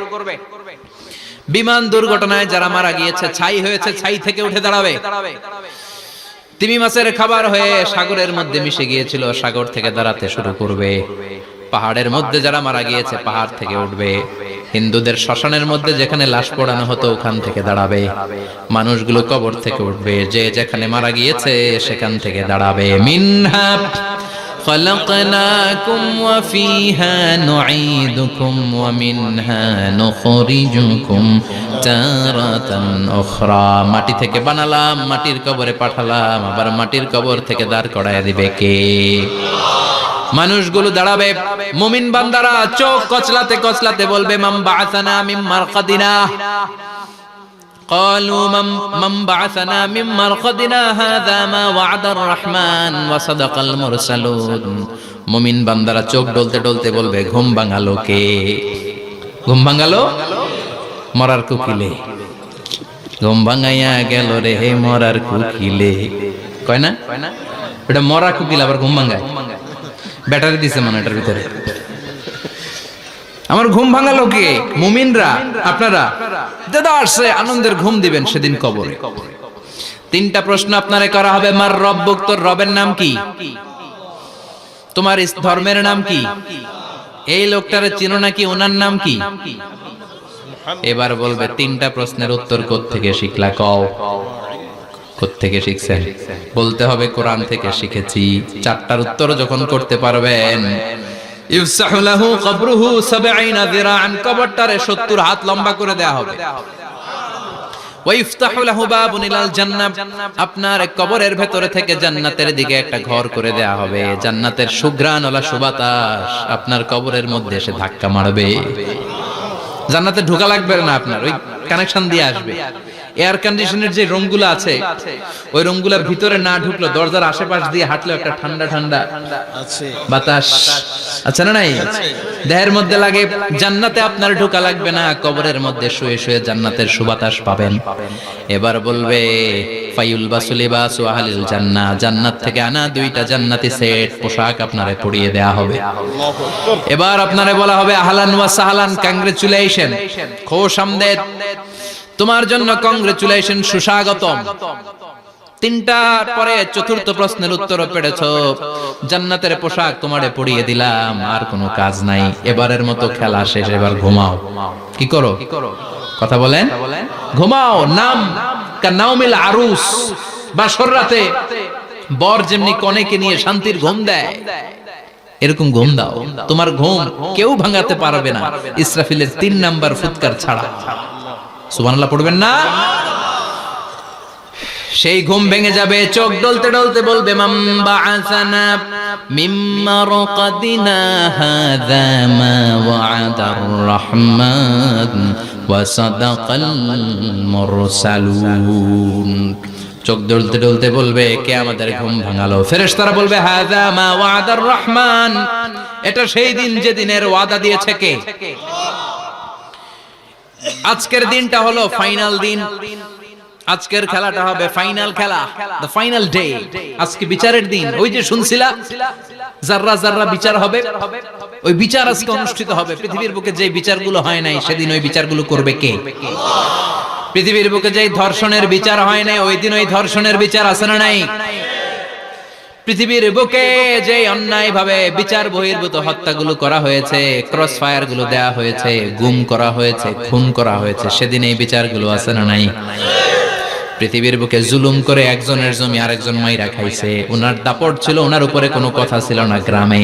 বিমান দুর্ঘটনায় যারা মারা গিয়েছে, ছাই হয়েছে, ছাই থেকে উঠে দাঁড়াবে। তিমি মাছের খাবার হয়ে সাগরের মধ্যে মিশে গিয়েছিল, সাগর থেকে দাঁড়াতে শুরু করবে। পাহাড়ের মধ্যে যারা মারা গিয়েছে, পাহাড় থেকে উঠবে। হিন্দুদের শ্মশানের মধ্যে যেখানে লাশ পোড়ানো হতো, ওখান থেকে দাঁড়াবে। মানুষগুলো কবর থেকে উঠবে, যে যেখানে মারা গিয়েছে সেখান থেকে দাঁড়াবে। মিনহা خلقناكم وفيها نعيدكم ومنها نخرجكم تارة أخرى। মাটি থেকে বানালাম, মাটির কবরে পাঠালাম, আবার মাটির কবর থেকে দাঁড় করায় দিবে কে? মানুষগুলো দাঁড়াবে। মুমিন বান্দারা চোখ কচলাতে কচলাতে বলবে মান বাআসানা মিন মারকাদিনা। قالوا من بعثنا من مرقدنا هذا ما وعد الرحمن وصدق المرسلون। মুমিন বান্দারা চোখ ডলতে ডলতে বলবে ঘুম ভাঙালো কে? ঘুম ভাঙালো মরার কুকিলে। ঘুম ভাঙাইয়া গেল রে হে মরার কুকিলে। কয় না এটা মরা কুকিল আবার ঘুম ভাঙায়? ব্যাটারি দিছে মানে এটার ভিতরে। আমার ঘুম ভাঙালো কে? মুমিনরা, আপনারা দাদা আসছে আনন্দের ঘুম দিবেন সেদিন কবরে। 3টা প্রশ্ন আপনারে করা হবে। মার রব্বুক, তোর রবের নাম কি? তোমার ধর্মের নাম কি? এই লোকটারে চিনো নাকি? ওনার নাম কি? এবার বলবে 3টা প্রশ্নের উত্তর কোত্থেকে শিখলা? কও কোত্থেকে শিখছেন? বলতে হবে কোরআন থেকে শিখেছি। 4টার উত্তর যখন করতে পারবেন, ইফসাহু লাহু কবরুহু 70 যিরাআন, কবরটারে 70 হাত লম্বা করে দেয়া হবে। ওয়া ইফতাহু লাহু বাবুন ইলাল জান্নাহ, আপনার কবরের ভেতরে থেকে জান্নাতের দিকে একটা ঘর করে দেয়া হবে। জান্নাতের সুঘ্রাণওয়ালা সুবাতাস আপনার কবরের মধ্যে এসে ধাক্কা মারবে। জান্নাতে ঢোকা লাগবে না, আপনার ওই কানেকশন দিয়ে আসবে। এয়ার কন্ডিশনের যে রুমগুলো আছে, ওই রুমগুলোর ভিতরে না ঢুকলো, দরজার আশেপাশ দিয়ে হাঁটলে একটা ঠান্ডা ঠান্ডা বাতাস আছে না নাই? দেহের মধ্যে লাগে। জান্নাতে আপনার ঢোকা লাগবে না, কবরের মধ্যে শুয়ে শুয়ে জান্নাতের সুবাতাস পাবেন। এবার বলবে ফায়ুলবাসু লিবাসু আহলিল জান্নাহ, জান্নাত থেকে আনা 2টা জান্নাতি সেট পোশাক আপনারে পরিয়ে দেয়া হবে। এবার আপনারে বলা হবে আহলান ওয়া সাহলান, কংগ্রেচুলেশন, খোশামদেদ, তোমার জন্য কংগ্রেচুলেশন, সুস্বাগতম। 3টার পরে 4র্থ প্রশ্নের উত্তর পেড়েছো, জান্নাতের পোশাক তোমারে পরিয়ে দিলাম, আর কোনো কাজ নাই, এবারের মতো খেলা শেষ, এবার ঘুমাও। কি করো? কথা বলেন, ঘুমাও। নাম কানাউমিল আরুস, বাসর রাতে বর যেমনি কনেকে নিয়ে শান্তির ঘুম দেয়, এরকম ঘুম দাও। তোমার ঘুম কেউ ভাঙাতে পারবে না ইসরাফিলের 3 নাম্বার ফুৎকার ছাড়া। সুবহানাল্লাহ পড়বেন না? সেই ঘুম ভেঙে যাবে। চোখ ডলতে ডলতে বলবে মান বাআসানা মিন মারকাদিনা হাযা মা ওয়া'দার রাহমান ওয়া সাদাকাল মুরসালুন। চোখ ডলতে ডলতে বলবে কে আমাদের ঘুম ভাঙালো? ফেরেশতারা বলবে হাযা মা ওয়া'দার রাহমান, এটা সেই দিন যেদিনের ওয়াদা দিয়েছে কে? আজকের দিনটা হলো ফাইনাল দিন। আজকের খেলাটা হবে ফাইনাল খেলা, দ্য ফাইনাল ডে। আজকে বিচারের দিন। ওই যে শুনছিলা জাররা জাররা বিচার হবে, ওই বিচার আজকে অনুষ্ঠিত হবে। পৃথিবীর বুকে যে বিচারগুলো হয় নাই সেদিন ওই বিচারগুলো করবে কে? পৃথিবীর বুকে যে ধর্ষণের বিচার হয় নাই ওই দিন ওই ধর্ষণের বিচার আছে না নাই? পৃথিবীর বুকে যে অন্যায় ভাবে বিচার বহির্ভূত হত্যাগুলো করা হয়েছে, ক্রস ফায়ার গুলো দেয়া হয়েছে, গুম করা হয়েছে, খুন করা হয়েছে, সেদিন এই বিচারগুলো আছে না নাই? পৃথিবীর বুকে জুলুম করে একজনের জমি আরেকজন মাইরা খাইছে, ওনার দাপট ছিল, ওনার উপরে কোনো কথা ছিল না গ্রামে,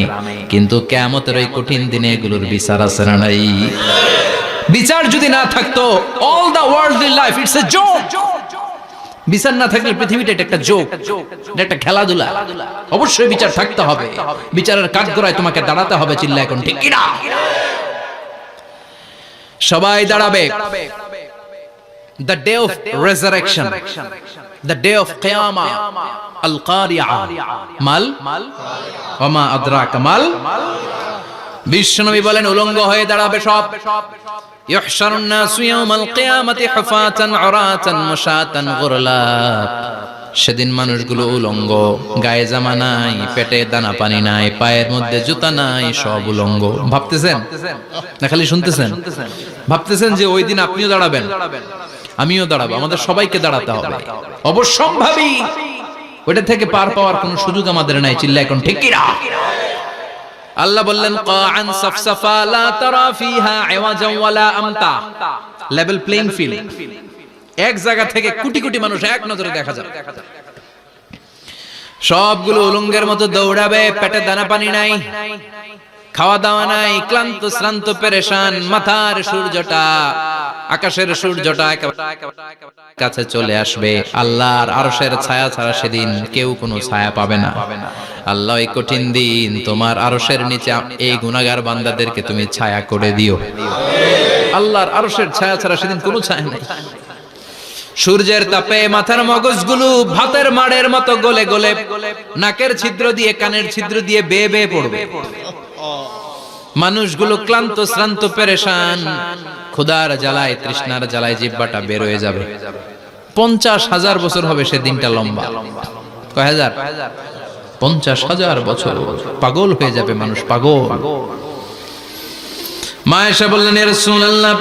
কিন্তু কিয়ামতের ওই কঠিন দিনে এগুলোর বিচার আছে না নাই? বিচার যদি না থাকতো, all the worldly life it's a joke. বিচার না থাকলে পৃথিবীটা এটা একটা জোক, এটা একটা খেলাধুলা। অবশ্যই বিচার থাকতে হবে, বিচারের কাঠগড়ায় তোমাকে দাঁড়াতে হবে। চিল্লা এখন ঠিক কিনা? সবাই দাঁড়াবে। The day of resurrection, the day of qiyamah, al-qari'ah, mal wama adraka mal। বিশ্বনবী বলেন উলঙ্গ হয়ে দাঁড়াবে সব। ইহশারুন নাসু ইয়াওমাল কিয়ামাতি হুফাতান উরাতান মুশাতান গুরলা। সেদিন মানুষগুলো উলঙ্গ, গায়ে জামা নাই, পেটে দানা পানি নাই, পায়ের মধ্যে জুতা নাই, সব উলঙ্গ। ভাবতেছেন না খালি শুনতেছেন? ভাবতেছেন যে ওই দিন আপনিও দাঁড়াবেন, আমিও দাঁড়াবো, আমাদের সবাইকে দাঁড়াতে হবে। অবশ্যম্ভাবী, ওটা থেকে পার পাওয়ার কোনো সুযোগ আমাদের নাই। চিল্লা এখন ঠিক কিনা? আল্লাহ বললেন কাআন সাফসাফা লা তারা ফিহা আওয়াজান ওয়ালা আমতা। লেভেল প্লেইং ফিল্ড, এক জায়গা থেকে কোটি কোটি মানুষ এক নজরে দেখা যাবে। সবগুলো উলঙ্গের মতো দৌড়াবে, পেটে দানা পানি নাই, খাওয়া দাওয়া নাই, ক্লান্ত শ্রান্ত পেরেশান। মাথার সূর্যটা, আকাশের সূর্যটা কাছে চলে আসবে। আল্লাহর আরশের ছায়া ছাড়া সেদিন কেউ কোনো ছায়া পাবে না। আল্লাহ এই কঠিন দিন তোমার আরশের নিচে এই গুনাহগার বান্দাদেরকে তুমি ছায়া করে দিও। আল্লাহর আরশের ছায়া ছাড়া সেদিন কোনো ছায়া নাই। সূর্যের তাপে মাথার মগজগুলো ভাতের মাড়ের মতো গলে গলে নাকের ছিদ্র দিয়ে কানের ছিদ্র দিয়ে বেয়ে বেয়ে পড়বে। মানুষগুলো ক্লান্ত শ্রান্ত পেরেশান, ক্ষুধার জ্বালায় তৃষ্ণার জ্বালায় জিহ্বাটা বের হয়ে যাবে। 50,000 বছর হবে সেদিনটা লম্বা। কয় হাজার? 50,000 বছর। পাগল হয়ে যাবে মানুষ, পাগল। মা আয়েশা বললেন ইয়া রাসূলুল্লাহ,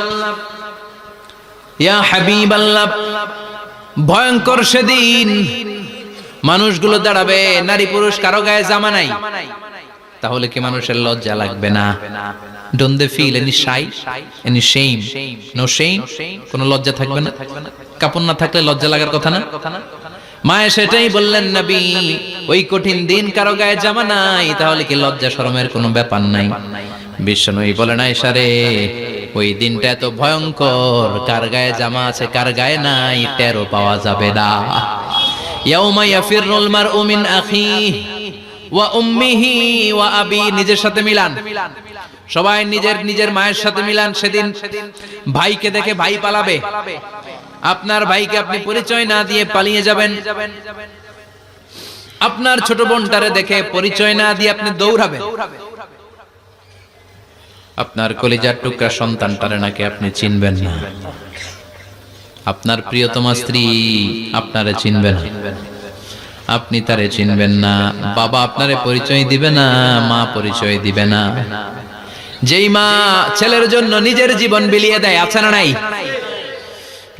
ইয়া হাবিবাল্লাহ, ভয়ঙ্কর সেদিন মানুষগুলো দাঁড়াবে, নারী পুরুষ কারো গায়ে জামা নাই। তাহলে কি মানুষের লজ্জা লাগবে না? Don't they feel any shy, any shame? No shame? কোনো লজ্জা থাকবে না? কাপড় না থাকলে লজ্জা লাগার কথা না? মায়ে সেটাই বললেন নবী, ওই কঠিন দিন কারো গায়ে জামা নাই, তাহলে কি লজ্জা শরমের কোনো ব্যাপার নাই? বিশ্বনবী বলেন আয়েশা রে, ওই দিনটা এত ভয়ঙ্কর, কার গায়ে জামা আছে কার গায়ে নাই টেরও পাওয়া যাবে না। ইয়াউমা ইয়াফিরুল মারউ মিন আখিহি ওয়া উম্মিহি ওয়া আবি। নিজের সাথে মিলান, সবাই নিজের নিজের মায়ের সাথে মিলান। সেদিন ভাইকে দেখে ভাই পালাবে, আপনার ভাইকে আপনি পরিচয় না দিয়ে পালিয়ে যাবেন। আপনার ছোট বোনটারে দেখে পরিচয় না দিয়ে আপনি দৌড়াবেন। আপনার কলিজার টুকরা সন্তানটারে নাকি আপনি চিনবেন না। আপনার প্রিয়তমা স্ত্রী আপনারে চিনবে না, আপনি তারে চিনবেন না। বাবা আপনারে পরিচয় দিবে না, মা পরিচয় দিবে না। যেই মা ছেলের জন্য নিজের জীবন বিলিয়ে দেয়, আছে না নাই?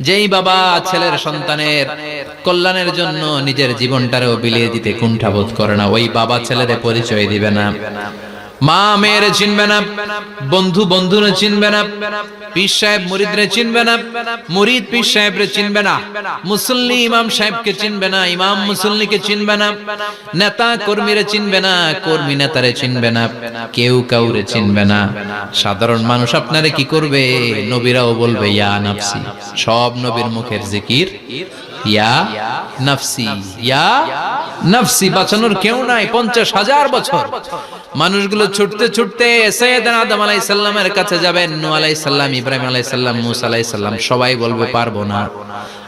যেই বাবা ছেলের সন্তানের কল্যাণের জন্য নিজের জীবনটারেও বিলিয়ে দিতে কুণ্ঠাবোধ করে না, ওই বাবা ছেলেরে পরিচয় দিবে না। মা মেয়েরে চিনবে না, বন্ধু বন্ধুরে চিনবে না, পীর সাহেব মুরিদরে চিনবে না, মুরিদ পীর সাহেবরে চিনবে না, মুসল্লি ইমাম সাহেবকে চিনবে না, ইমাম মুসল্লিকে চিনবে না, নেতা কর্মীরে চিনবে না, কর্মী নেতারে চিনবে না, কেউ কাউরে চিনবে না। সাধারণ মানুষ আপনারে কি করবে? নবীরাও বলবে ইয়া নাফসি। সব নবীর মুখের জিকির ইয়া নাফসি, ইয়া নাফসি। বাঁচানোর কেউ নাই। 50,000 বছর মানুষগুলো ছুটতে ছুটতে সাইয়েদনা আদম আলাইহিস সালামের কাছে যাবেন। নূহ আলাইহিস সালাম, ইব্রাহিম আলাইহিস সালাম, মূসা আলাইহিস সালাম, সবাই বলবে পারবো না,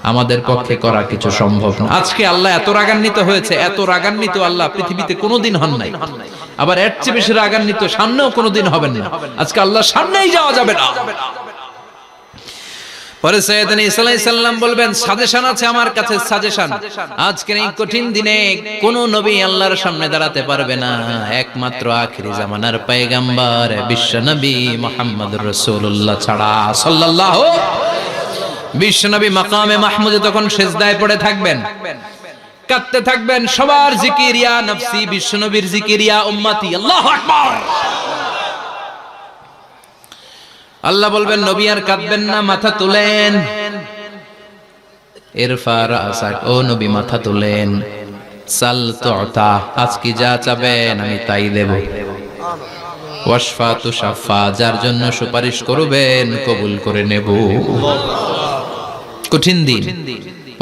আমাদের পক্ষে করা কিছু সম্ভব না। আজকে আল্লাহ এত রাগান্বিত হয়েছে, এত রাগান্বিত আল্লাহ পৃথিবীতে কোনোদিন হন নাই। আবার এর চেয়ে বেশি রাগান্বিত সামনেও কোনোদিন হবেন না। আজকে আল্লাহর সামনেই যাওয়া যাবে না। পরে সাইয়েদনা ঈসা আলাইহিস সালাম বলবেন সাজেশন আছে আমার কাছে, সাজেশন। আজকের এই কঠিন দিনে কোন নবী আল্লাহর সামনে দাঁড়াতে পারবে না, একমাত্র আখিরি জামানার পয়গম্বর বিশ্ব নবী মুহাম্মদুর রাসূলুল্লাহ ছাড়া সাল্লাল্লাহু। বিশ্ব নবী মাকামে মাহমুদে তখন সিজদায় পড়ে থাকবেন, কাঁদতে থাকবেন। সবার জিকির ইয়া নফসি, বিশ্ব নবীর জিকির ইয়া উম্মতি। আল্লাহু আকবার। আল্লাহ বলবেন নবী আর কাঁদবেন না, মাথা তুলেন। ইরফা রাসাক, ও নবী মাথা তোলেন, সাল তুতা, আজকে যা চাবেন আমি তাই দেব। ওয়াশফা তুশাফা, যার জন্য সুপারিশ করবেন কবুল করে নেব। কঠিন দিন,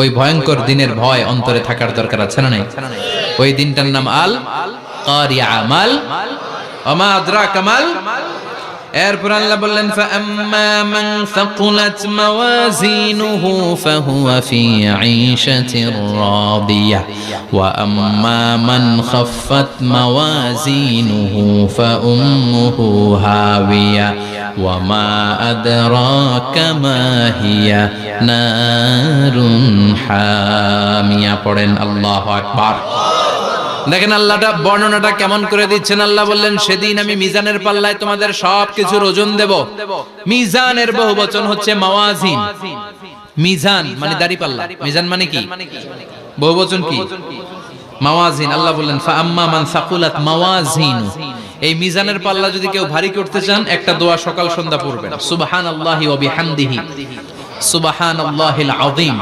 ওই ভয়ঙ্কর দিনের ভয় অন্তরে থাকার দরকার আছে না নাই? ওই দিনটার নাম আল কারিয়া, মাল ওমা আদরাকা মাল। এরপর আল্লাহ বললেন ফাআম্মা মান সাকুলাত মাওয়াজিনুহু ফাহুয়া ফি ঈশাতির রাদিয়া ওয়া আম্মা মান খাফফাত মাওয়াজিনুহু ফাউম্মুহু হাওিয়া ওয়া মা আদরাকা মা হিয়া নারুন হামিয়া। পড়েন আল্লাহু আকবার। দেখেন আল্লাহটা বর্ণনাটা কেমন করে দিচ্ছেন। আল্লাহ বললেন সেদিন আমি মিজানের পাল্লায় তোমাদের সবকিছুর ওজন দেব। মিজানের বহুবচন হচ্ছে মাওয়াজিন। মিজান মানে দাড়ি পাল্লা, মিজান মানে কি? বহুবচন কি? মাওয়াজিন। আল্লাহ বললেন ফাআম্মা মান সাকুলাত মাওয়াজিনু, এই মিজানের পাল্লা যদি কেউ ভারী করতে চান একটা দোয়া সকাল সন্ধ্যা পড়বেন, সুবহানাল্লাহি ওয়া বিহামদিহি সুবহানাল্লাহিল আযীম।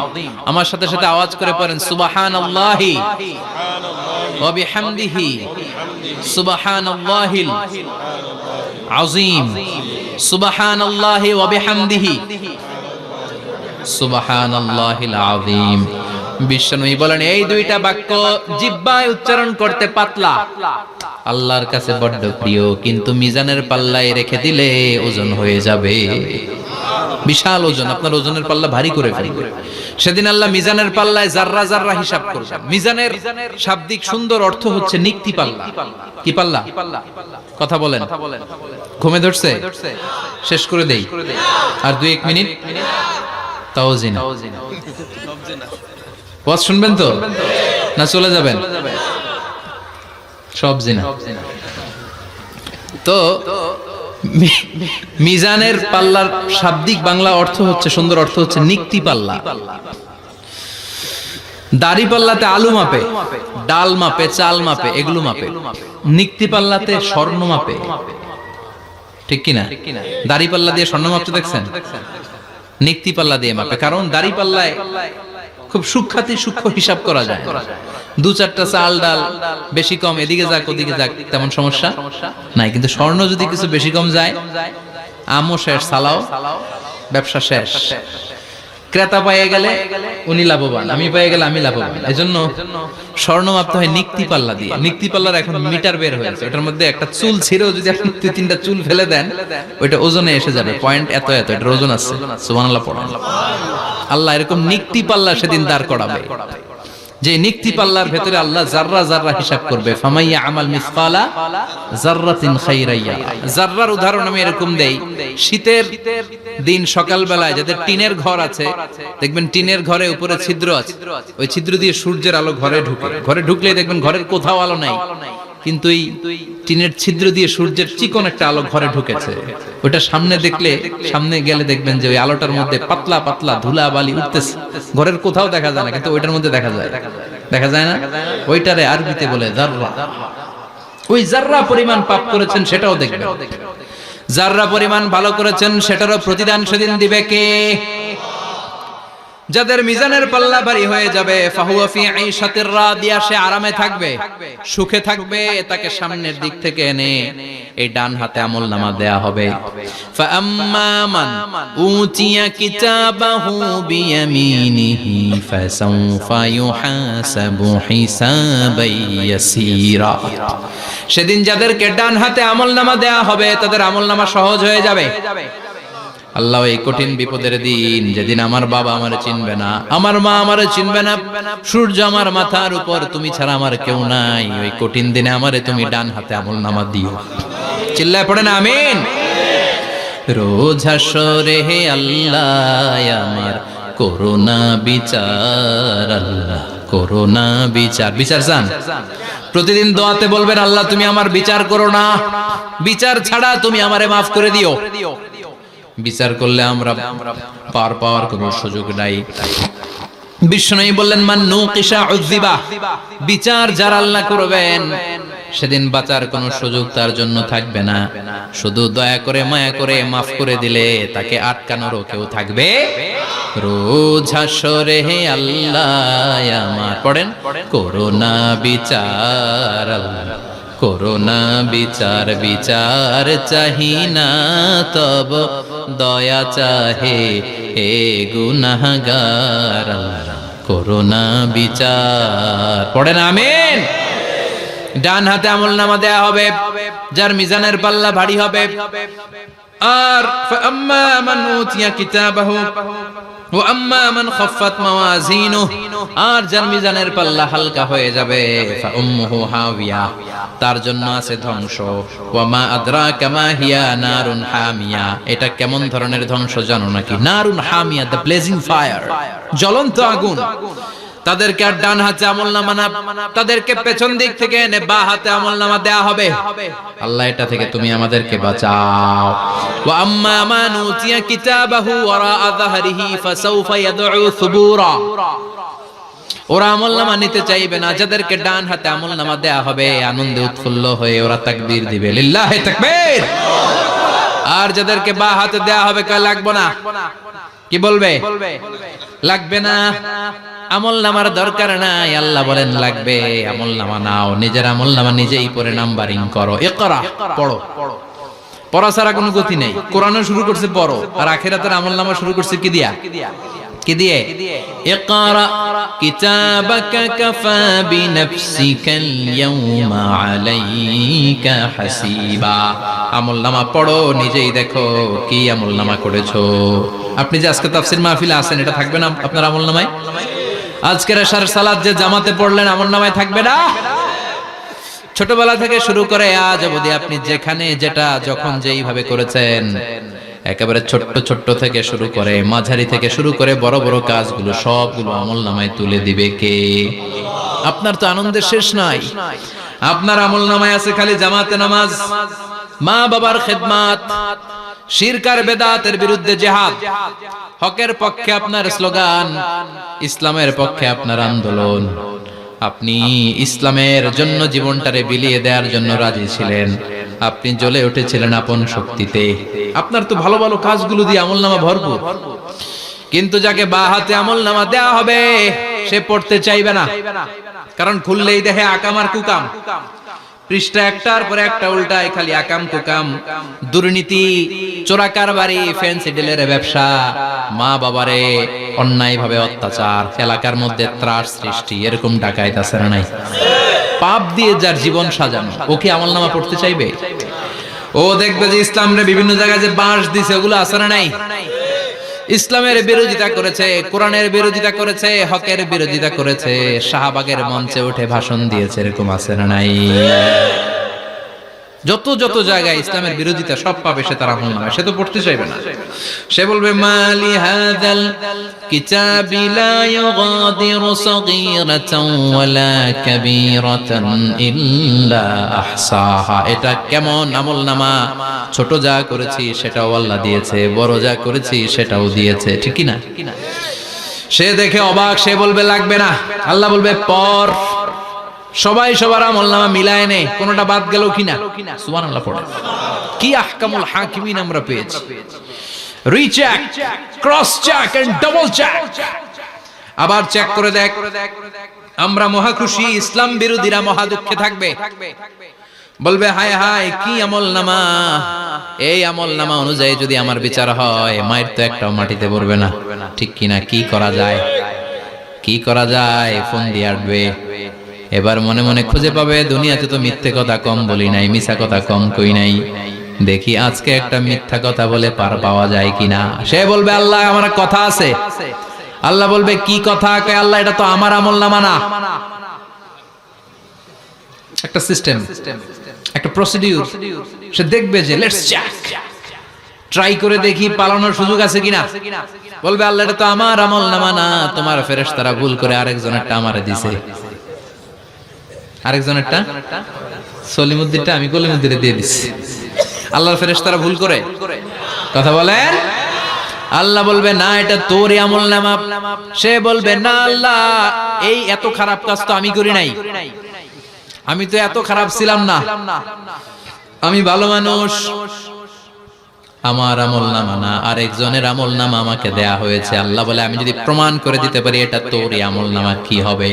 আমার সাথে সাথে আওয়াজ করে পড়েন সুবহানাল্লাহি ওয়া বিহামদিহি সুবহানাল্লাহিল আযীম, সুবহানাল্লাহি ওয়া বিহামদিহি সুবহানাল্লাহিল আযীম। বিশ্বনবী বলেন এই দুইটা বাক্য জিহ্বায় উচ্চারণ করতে পাতলা, আল্লাহর কাছে বড্ড প্রিয়, কিন্তু মিজানের পাল্লায় রেখে দিলে ওজন হয়ে যাবে, বিশাল ওজন। আপনার ওজনের পাল্লা ভারী করে ফেলবে। সেদিন আল্লাহ মিজানের পাল্লায় জাররা জাররা হিসাব করবেন। মিজানের শাব্দিক সুন্দর অর্থ হচ্ছে নিক্তি পাল্লা। কি পাল্লা? কথা বলেন, ঘুমে ধরছে? শেষ করে দেই, আর 2-1 মিনিট। তাও জিনা ওয়াজ শুনবেন তো না চলে যাবেন? সব জিনা। তো মিজানের পাল্লার শাব্দিক বাংলা অর্থ হচ্ছে, সুন্দর অর্থ হচ্ছে নিক্তি পাল্লা। দাড়ি পাল্লাতে আলু মাপে, ডাল মাপে, চাল মাপে, এগুলো মাপে। নিক্তি পাল্লাতে স্বর্ণ মাপে, ঠিক কিনা? দাড়ি পাল্লা দিয়ে স্বর্ণ মাপতে দেখছেন? নিক্তি পাল্লা দিয়ে মাপে, কারণ দাড়ি পাল্লায় খুব সূক্ষ্ম হিসাব করা যায়। 2-4টা চাল ডাল বেশি কম এদিকে যাক ওদিকে যাক তেমন সমস্যা নাই, কিন্তু স্বর্ণ যদি কিছু বেশি কম যায়, আমও শেষ, সালাও ব্যবসা শেষ। ক্রেতা পেয়ে গেলে উনি লাভবান, আমি পেয়ে গেলে আমি লাভবান। এজন্য স্বর্ণ মাপতে হয় নিক্তি পাল্লা দিয়ে। নিক্তি পাল্লার এখন মিটার বের হয়েছে, ওটার মধ্যে একটা চুল ছিঁড়েও যদি আপনি 2-3টা চুল ফেলে দেন ওইটা ওজনে এসে যাবে, পয়েন্ট এত এত, এটার ওজন আছে। সুবহানাল্লাহ পড়েন। আল্লাহ এরকম নিক্তি পাল্লা সেদিন দাঁড় করাবে, যে নিক্তি পাল্লার ভেতরে আল্লাহ জাররা জাররা হিসাব করবে। ফামাইয়া আমাল মিসকালা জাররাতিন খাইরাইয়া। জাররার উদাহরণ আমি এরকম দেই, শীতের দিন সকাল বেলায় যাদের টিনের ঘর আছে, দেখবেন টিনের ঘরে উপরে ছিদ্র আছে, ওই ছিদ্র দিয়ে সূর্যের আলো ঘরে ঢুকে। ঘরে ঢুকলেই দেখবেন ঘরের কোথাও আলো নাই, কিন্তু এই টিনের ছিদ্র দিয়ে সূর্যের চিকন একটা আলো ঘরে ঢুকেছে। ওটা সামনে দেখলে, সামনে গেলে দেখবেন যে ওই আলোটার মধ্যে পাতলা পাতলা ধুলা বালি উঠতেছে, ঘরের কোথাও দেখা যায় না, কিন্তু ওইটার মধ্যে দেখা যায়। দেখা যায় না? ওইটারে আরবিতে বলে জাররা। ওই জাররা পরিমাণ পাপ করেছেন সেটাও দেখবেন, জাররা পরিমাণ ভালো করেছেন সেটারও প্রতিদান সেদিন দিবে কে? যাদের মিজানের পাল্লা ভারী হয়ে যাবে, ফাহুয়া ফি ঈশাতির রাদিয়া, সে আরামে থাকবে, সুখে থাকবে। তাকে সামনের দিক থেকে এনে এই ডান হাতে আমলনামা দেয়া হবে। ফাআম্মা মান উতিয়া কিতাবাহু বিয়ামিনিহি ফাসাউফা ইউহাসাবু হিসাবান ইয়াসীরা। সেদিন যাদেরকে ডান হাতে আমলনামা দেয়া হবে তাদের আমলনামা সহজ হয়ে যাবে। আল্লাহ এই কঠিন বিপদের দিন, যেদিন আমার বাবা আমারে চিনবে না, আমার মা আমারে চিনবে না, সূর্য আমার মাথার উপর, তুমি ছাড়া আমার কেউ নাই, ওই কঠিন দিনে আমারে তুমি ডান হাতে আমলনামা দিও। চিল্লায় পড়েন আমিন। রোজ হাসরে হে আল্লাহ আমার করোনা বিচার, আল্লাহ করোনা বিচার। বিচার চান? প্রতিদিন দোয়াতে বলবেন আল্লাহ তুমি আমার বিচার করো না, বিচার ছাড়া তুমি আমারে মাফ করে দিও। বিচার করলে আমরা পার পাওয়ার কোনো সুযোগ নাই। বিষ্ণু বললেন মান নুকিশা উযিবা, বিচার যারা আল্লাহ করবেন সেদিন বাঁচার কোনো সুযোগ তার জন্য থাকবে না। শুধু দয়া করে মায়া করে মাফ করে দিলে তাকে আটকানোরও কেউ থাকবে। রোজ হাসরে হে আল্লাহ আমার, পড়েন, করোনা বিচার আল্লাহ, করোনা বিচার, বিচার চাহি না তব দয়া চাহে হে গুনাহগার আল্লাহ, করোনা বিচার। পড়েন আমিন। ডান হাতে আমলনামা দেয়া হবে যার মিজানের পাল্লা ভারী হবে। আর ফাআম্মা মান উতিয়া কিতাবাহু ওয়া আম্মা মান খাফফাত মাওয়াজিনুহু, আর যার মিজানের পাল্লা হালকা হয়ে যাবে ফাউম্মুহু হাওিয়া, তার জন্য আছে ধ্বংস। ওয়া মা আদরাকা মা হিয়া নারুন হামিয়া, এটা কেমন ধরনের ধ্বংস জানো নাকি? নারুন হামিয়া, দ্য ব্লেজিং ফায়ার, জ্বলন্ত আগুন। তাদেরকে আর ডান হাতে আমলনামা না, তাদেরকে পেছন দিক থেকে এনে বা হাতে আমলনামা দেয়া হবে। আল্লাহ এটা থেকে তুমি আমাদেরকে বাঁচাও। ওয়া আম্মা মান উতিয়া কিতাবাহু ওয়ারা যাহরিহি ফাসাউফা ইয়াদউ সুবুরা, ওরা আমলনামা নিতে চাইবে না। যাদেরকে ডান হাতে আমলনামা দেয়া হবে আনন্দে উৎফুল্ল হয়ে ওরা তাকবীর দিবে, লিল্লাহি তাকবীর। আর যাদেরকে বা হাতে দেয়া হবে কয় লাগবে না, কি বলবে? লাগবে না, আমলনামার দরকার নাই। আল্লাহ বলেন লাগবে, আমলনামা নাও, নিজের আমলনামা নিজেই পড়ে নাম্বারিং করো। ইকরা, পড়ো। পড়া ছাড়া কোনো গতি নেই। কোরআনও শুরু করছে পড়ো, আর আখিরাতের আমলনামা শুরু করছে কি দিয়া? কি দিয়ে? ইকরা কিতাবাকা কাফা বিনাফসিকাল ইয়াউমা আলাইকা হাসিবা। আমলনামা পড়ো, নিজেই দেখো কি আমলনামা করেছো। আপনি যে আজকে তাফসীর মাহফিলে আছেন, এটা থাকবে না আপনার আমলনামায়? আজকের এশার সালাত যে জামাতে পড়লেন, আমলনামায় থাকবে না? ছোটবেলা থেকে শুরু করে আজ অবধি আপনি যেখানে যেটা যখন যেইভাবে করেছেন, একেবারে ছোট্ট ছোট্ট থেকে শুরু করে মাঝারি থেকে শুরু করে বড় বড় কাজগুলো সবগুলো আমলনামায় তুলে দিবে কে? আপনার তো আনন্দের শেষ নাই। আপনার আমলনামায় আছে খালি জামাতে নামাজ, মা বাবার খেদমত, শিরক আর বেদাতের বিরুদ্ধে জিহাদ, হকের পক্ষে আপনার স্লোগান, ইসলামের পক্ষে আপনার আন্দোলন। আপনি ইসলামের জন্য জীবনটারে বিলিয়ে দেওয়ার জন্য রাজি ছিলেন। আপনি জ্বলে উঠেছিলেন আপন শক্তিতে। আপনার তো ভালো ভালো কাজগুলো দিয়ে আমলনামা ভরপুর। কিন্তু যাকে বা হাতে আমলনামা দেয়া হবে সে পড়তে চাইবে না, কারণ খুললেই দেখে আকাম আর কুকাম। পৃষ্ঠা একটার পরে একটা উল্টায় খালি আকাম কুকাম, দুর্নীতি, চোরা কারবারি, ফ্যান্সি ডিলের ব্যবসা, মা বাবারে অন্যায় ভাবে অত্যাচার, এলাকার মধ্যে ত্রাস সৃষ্টি, এরকম ডাকাইত আছে না নাই? পাপ দিয়ে যার জীবন সাজানো, ওকে আমলনামা পড়তে চাইবে? ও দেখবে যে ইসলামরে বিভিন্ন জায়গায় যে বাঁশ দিছে, ওগুলো আছে না নাই? ইসলামের বিরোধিতা করেছে, কোরআনের বিরোধিতা করেছে, হকের বিরোধিতা করেছে, শাহবাগের মঞ্চে উঠে ভাষণ দিয়েছে, এরকম আছে না নাই? যত যত জায়গায় ইসলামের বিরোধিতা সব পাবে সে তার আমলনামায়, সে তো পড়তে চাইবে না। সে বলবে মালি হাযাল কিতাবি লা ইউগাদিরু সাগীরাতান ওয়ালা কাবীরাতান ইল্লা আহসাহা। এটা কেমন আমলনামা? ছোট যা করেছি সেটাও আল্লাহ দিয়েছে, বড় যা করেছি সেটাও দিয়েছে, ঠিক কি না? সে দেখে অবাক, সে বলবে লাগবে না। আল্লাহ বলবে পর। সবাই সবার আমলনামা মিলায় নে, কোনটা বাদ গেল কিনা? সুবহানাল্লাহ পড়ে। কি আহকামুল হাকিমিন আমরা পেয়েছি। Recheck, cross check and double check. আবার চেক করে দেখ। আমরা মহা খুশি, ইসলাম বিরোধীরা মহা দুঃখে থাকবে। বলবে হায় হায় কি আমলনামা! এই আমলনামা অনুযায়ী যদি আমার বিচার হয়, মায়ের তো একটাও মাটিতে পড়বে না, ঠিক কিনা? কি করা যায়? কি করা যায়? ফোন দিয়ে আসবে। এবার মনে মনে খুঁজে পাবে দুনিয়াতে তো মিথ্যে কথা কম বলি নাই, মিছা কথা কম কই নাই, দেখি আজকে একটা মিথ্যা কথা বলে পার পাওয়া যায় কিনা। সে বলবে আল্লাহ আমার কথা আছে। আল্লাহ বলবে কি কথা? কয় আল্লাহ এটা তো আমার আমলনামা না। একটা সিস্টেম, একটা প্রসিডিউর। সে দেখবে যে লেটস চেক, ট্রাই করে দেখি পালানোর সুযোগ আছে কিনা। বলবে আল্লাহ এটা তো আমার আমলনামা না, তোমার ফেরেশতারা ভুল করে আরেকজনেরটা আমারে দিছে। আরেকজনেরটা সলিমুদ্দিনটা আমি কলিমুদ্দিনে দিয়ে দিচ্ছি। আল্লাহর ফেরেশতারা ভুল করে কথা বলেন। আল্লাহ বলবে না এটা তোরই আমলনামা। সে বলবে না আল্লাহ এই এত খারাপ কাজ তো আমি করি নাই, আমি তো এত খারাপ ছিলাম না, আমি ভালো মানুষ। আমার আমলনামা না, আরেকজনের আমলনামা আমাকে দেয়া হয়েছে। আল্লাহ বলে আমি যদি প্রমাণ করে দিতে পারি এটা তোরই আমলনামা, কি হবে?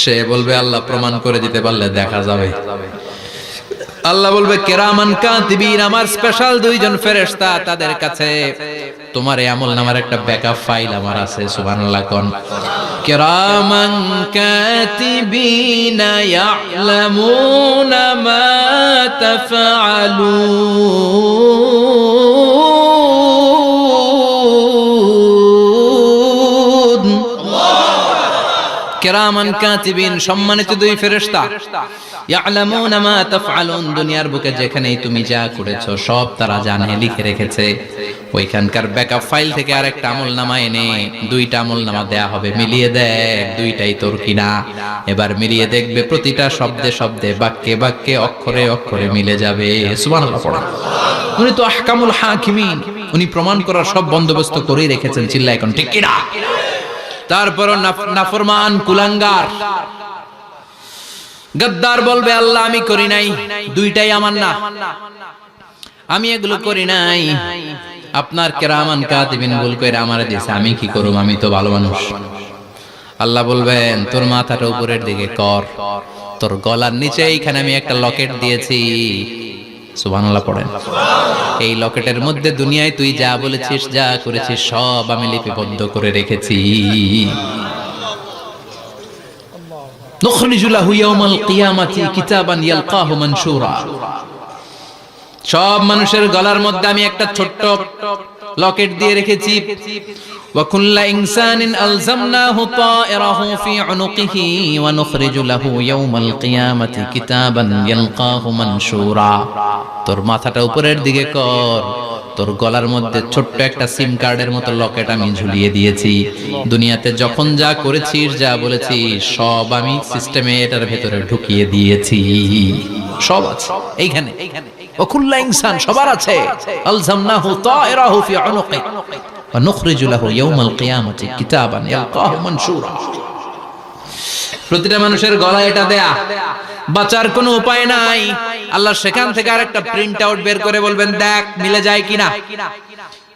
সে বলবে আল্লাহ প্রমাণ করে দিতে পারলে দেখা যাবে। আল্লাহ বলবে কিরামান কাতিবিন, আমার স্পেশাল দুইজন ফেরেশতা, তাদের কাছে তোমার এই আমলনামার একটা ব্যাকআপ ফাইল আমার আছে। সুবহানাল্লাহ কোন কিরামান কাতিবিন ইয়ালামুনা মা তাফআলুন। কিরামান কাতিবিন, সম্মানিত দুই ফেরেশতা, ইয়ালামুনা মা তাফআলুন, দুনিয়ার বুকে যেখানেই তুমি যা করেছো সব তারা জানে, লিখে রেখেছে। ওইখানকার ব্যাকআপ ফাইল থেকে আরেকটা আমলনামা এনে দুইটা আমলনামা দেয়া হবে, মিলিয়ে দেখ দুইটাই তোর কিনা। এবার মিলিয়ে দেখবে প্রতিটা শব্দে শব্দে, বাক্যে বাক্যে, অক্ষরে অক্ষরে মিলে যাবে। সুবহানাল্লাহ পড়া। উনি তো আহকামুল হাকিমিন, উনি প্রমাণ করার সব বন্দোবস্ত করেই রেখেছেন। চিল্লা এখন ঠিক কিনা? তারপর নাফরমান কুলাঙ্গার গদ্দার বলবে আল্লাহ আমি করি নাই, দুইটাই আমার না, আমি এগুলো করি নাই। আপনার কিরামান কাতিবিন ভুল করে আমারে দিয়েছে, আমি কি করব? আমি তো ভালো মানুষ। আল্লাহ বলবেন তোর মাথাটা উপরের দিকে কর, তোর গলার নিচে এইখানে আমি একটা লকেট দিয়েছি। সুবহানাল্লাহ পড়েন। এই লকেটের মধ্যে দুনিয়ায় তুই যা বলেছিস, যা করেছিস সব আমি লিপিবদ্ধ করে রেখেছি। নুখরিজু লাহু ইয়াওমাল কিয়ামাতি কিতাবান ইয়ালকাহু মানশুরা। সব মানুষের গলার মধ্যে আমি একটা ছোট্ট লকেট দিয়ে রেখেছি। ওয়া কুল্লা ইনসানিন আলজামনাহু তায়রাহু ফি উনুকিহি ওয়া নুখরিজু লাহু ইয়াওমাল কিয়ামাতি কিতাবান ইয়ালকাহু মানশুরা। তোর মাথাটা উপরের দিকে কর, তোর গলার মধ্যে ছোট্ট একটা সিম কার্ডের মতো লকেট আমি ঝুলিয়ে দিয়েছি। দুনিয়াতে যখন যা করেছিস, যা বলেছিস সব আমি সিস্টেমে এটার ভেতরে ঢুকিয়ে দিয়েছি। সব আছে এইখানে। ওকুল্লা ইনসান, সবার আছে। আলজামনাহু তায়রাহু ফি উনুকি ওয়া নুখরিজু লাহু ইয়াওমাল কিয়ামাতি কিতাবান ইয়ালকাহু মানশুরা। প্রতিটা মানুষের গলায় এটা দেয়া, বাঁচার কোনো উপায় নাই। আল্লাহ সেখান থেকে আরেকটা প্রিন্ট আউট বের করে বলবেন দেখ মিলে যায় কিনা।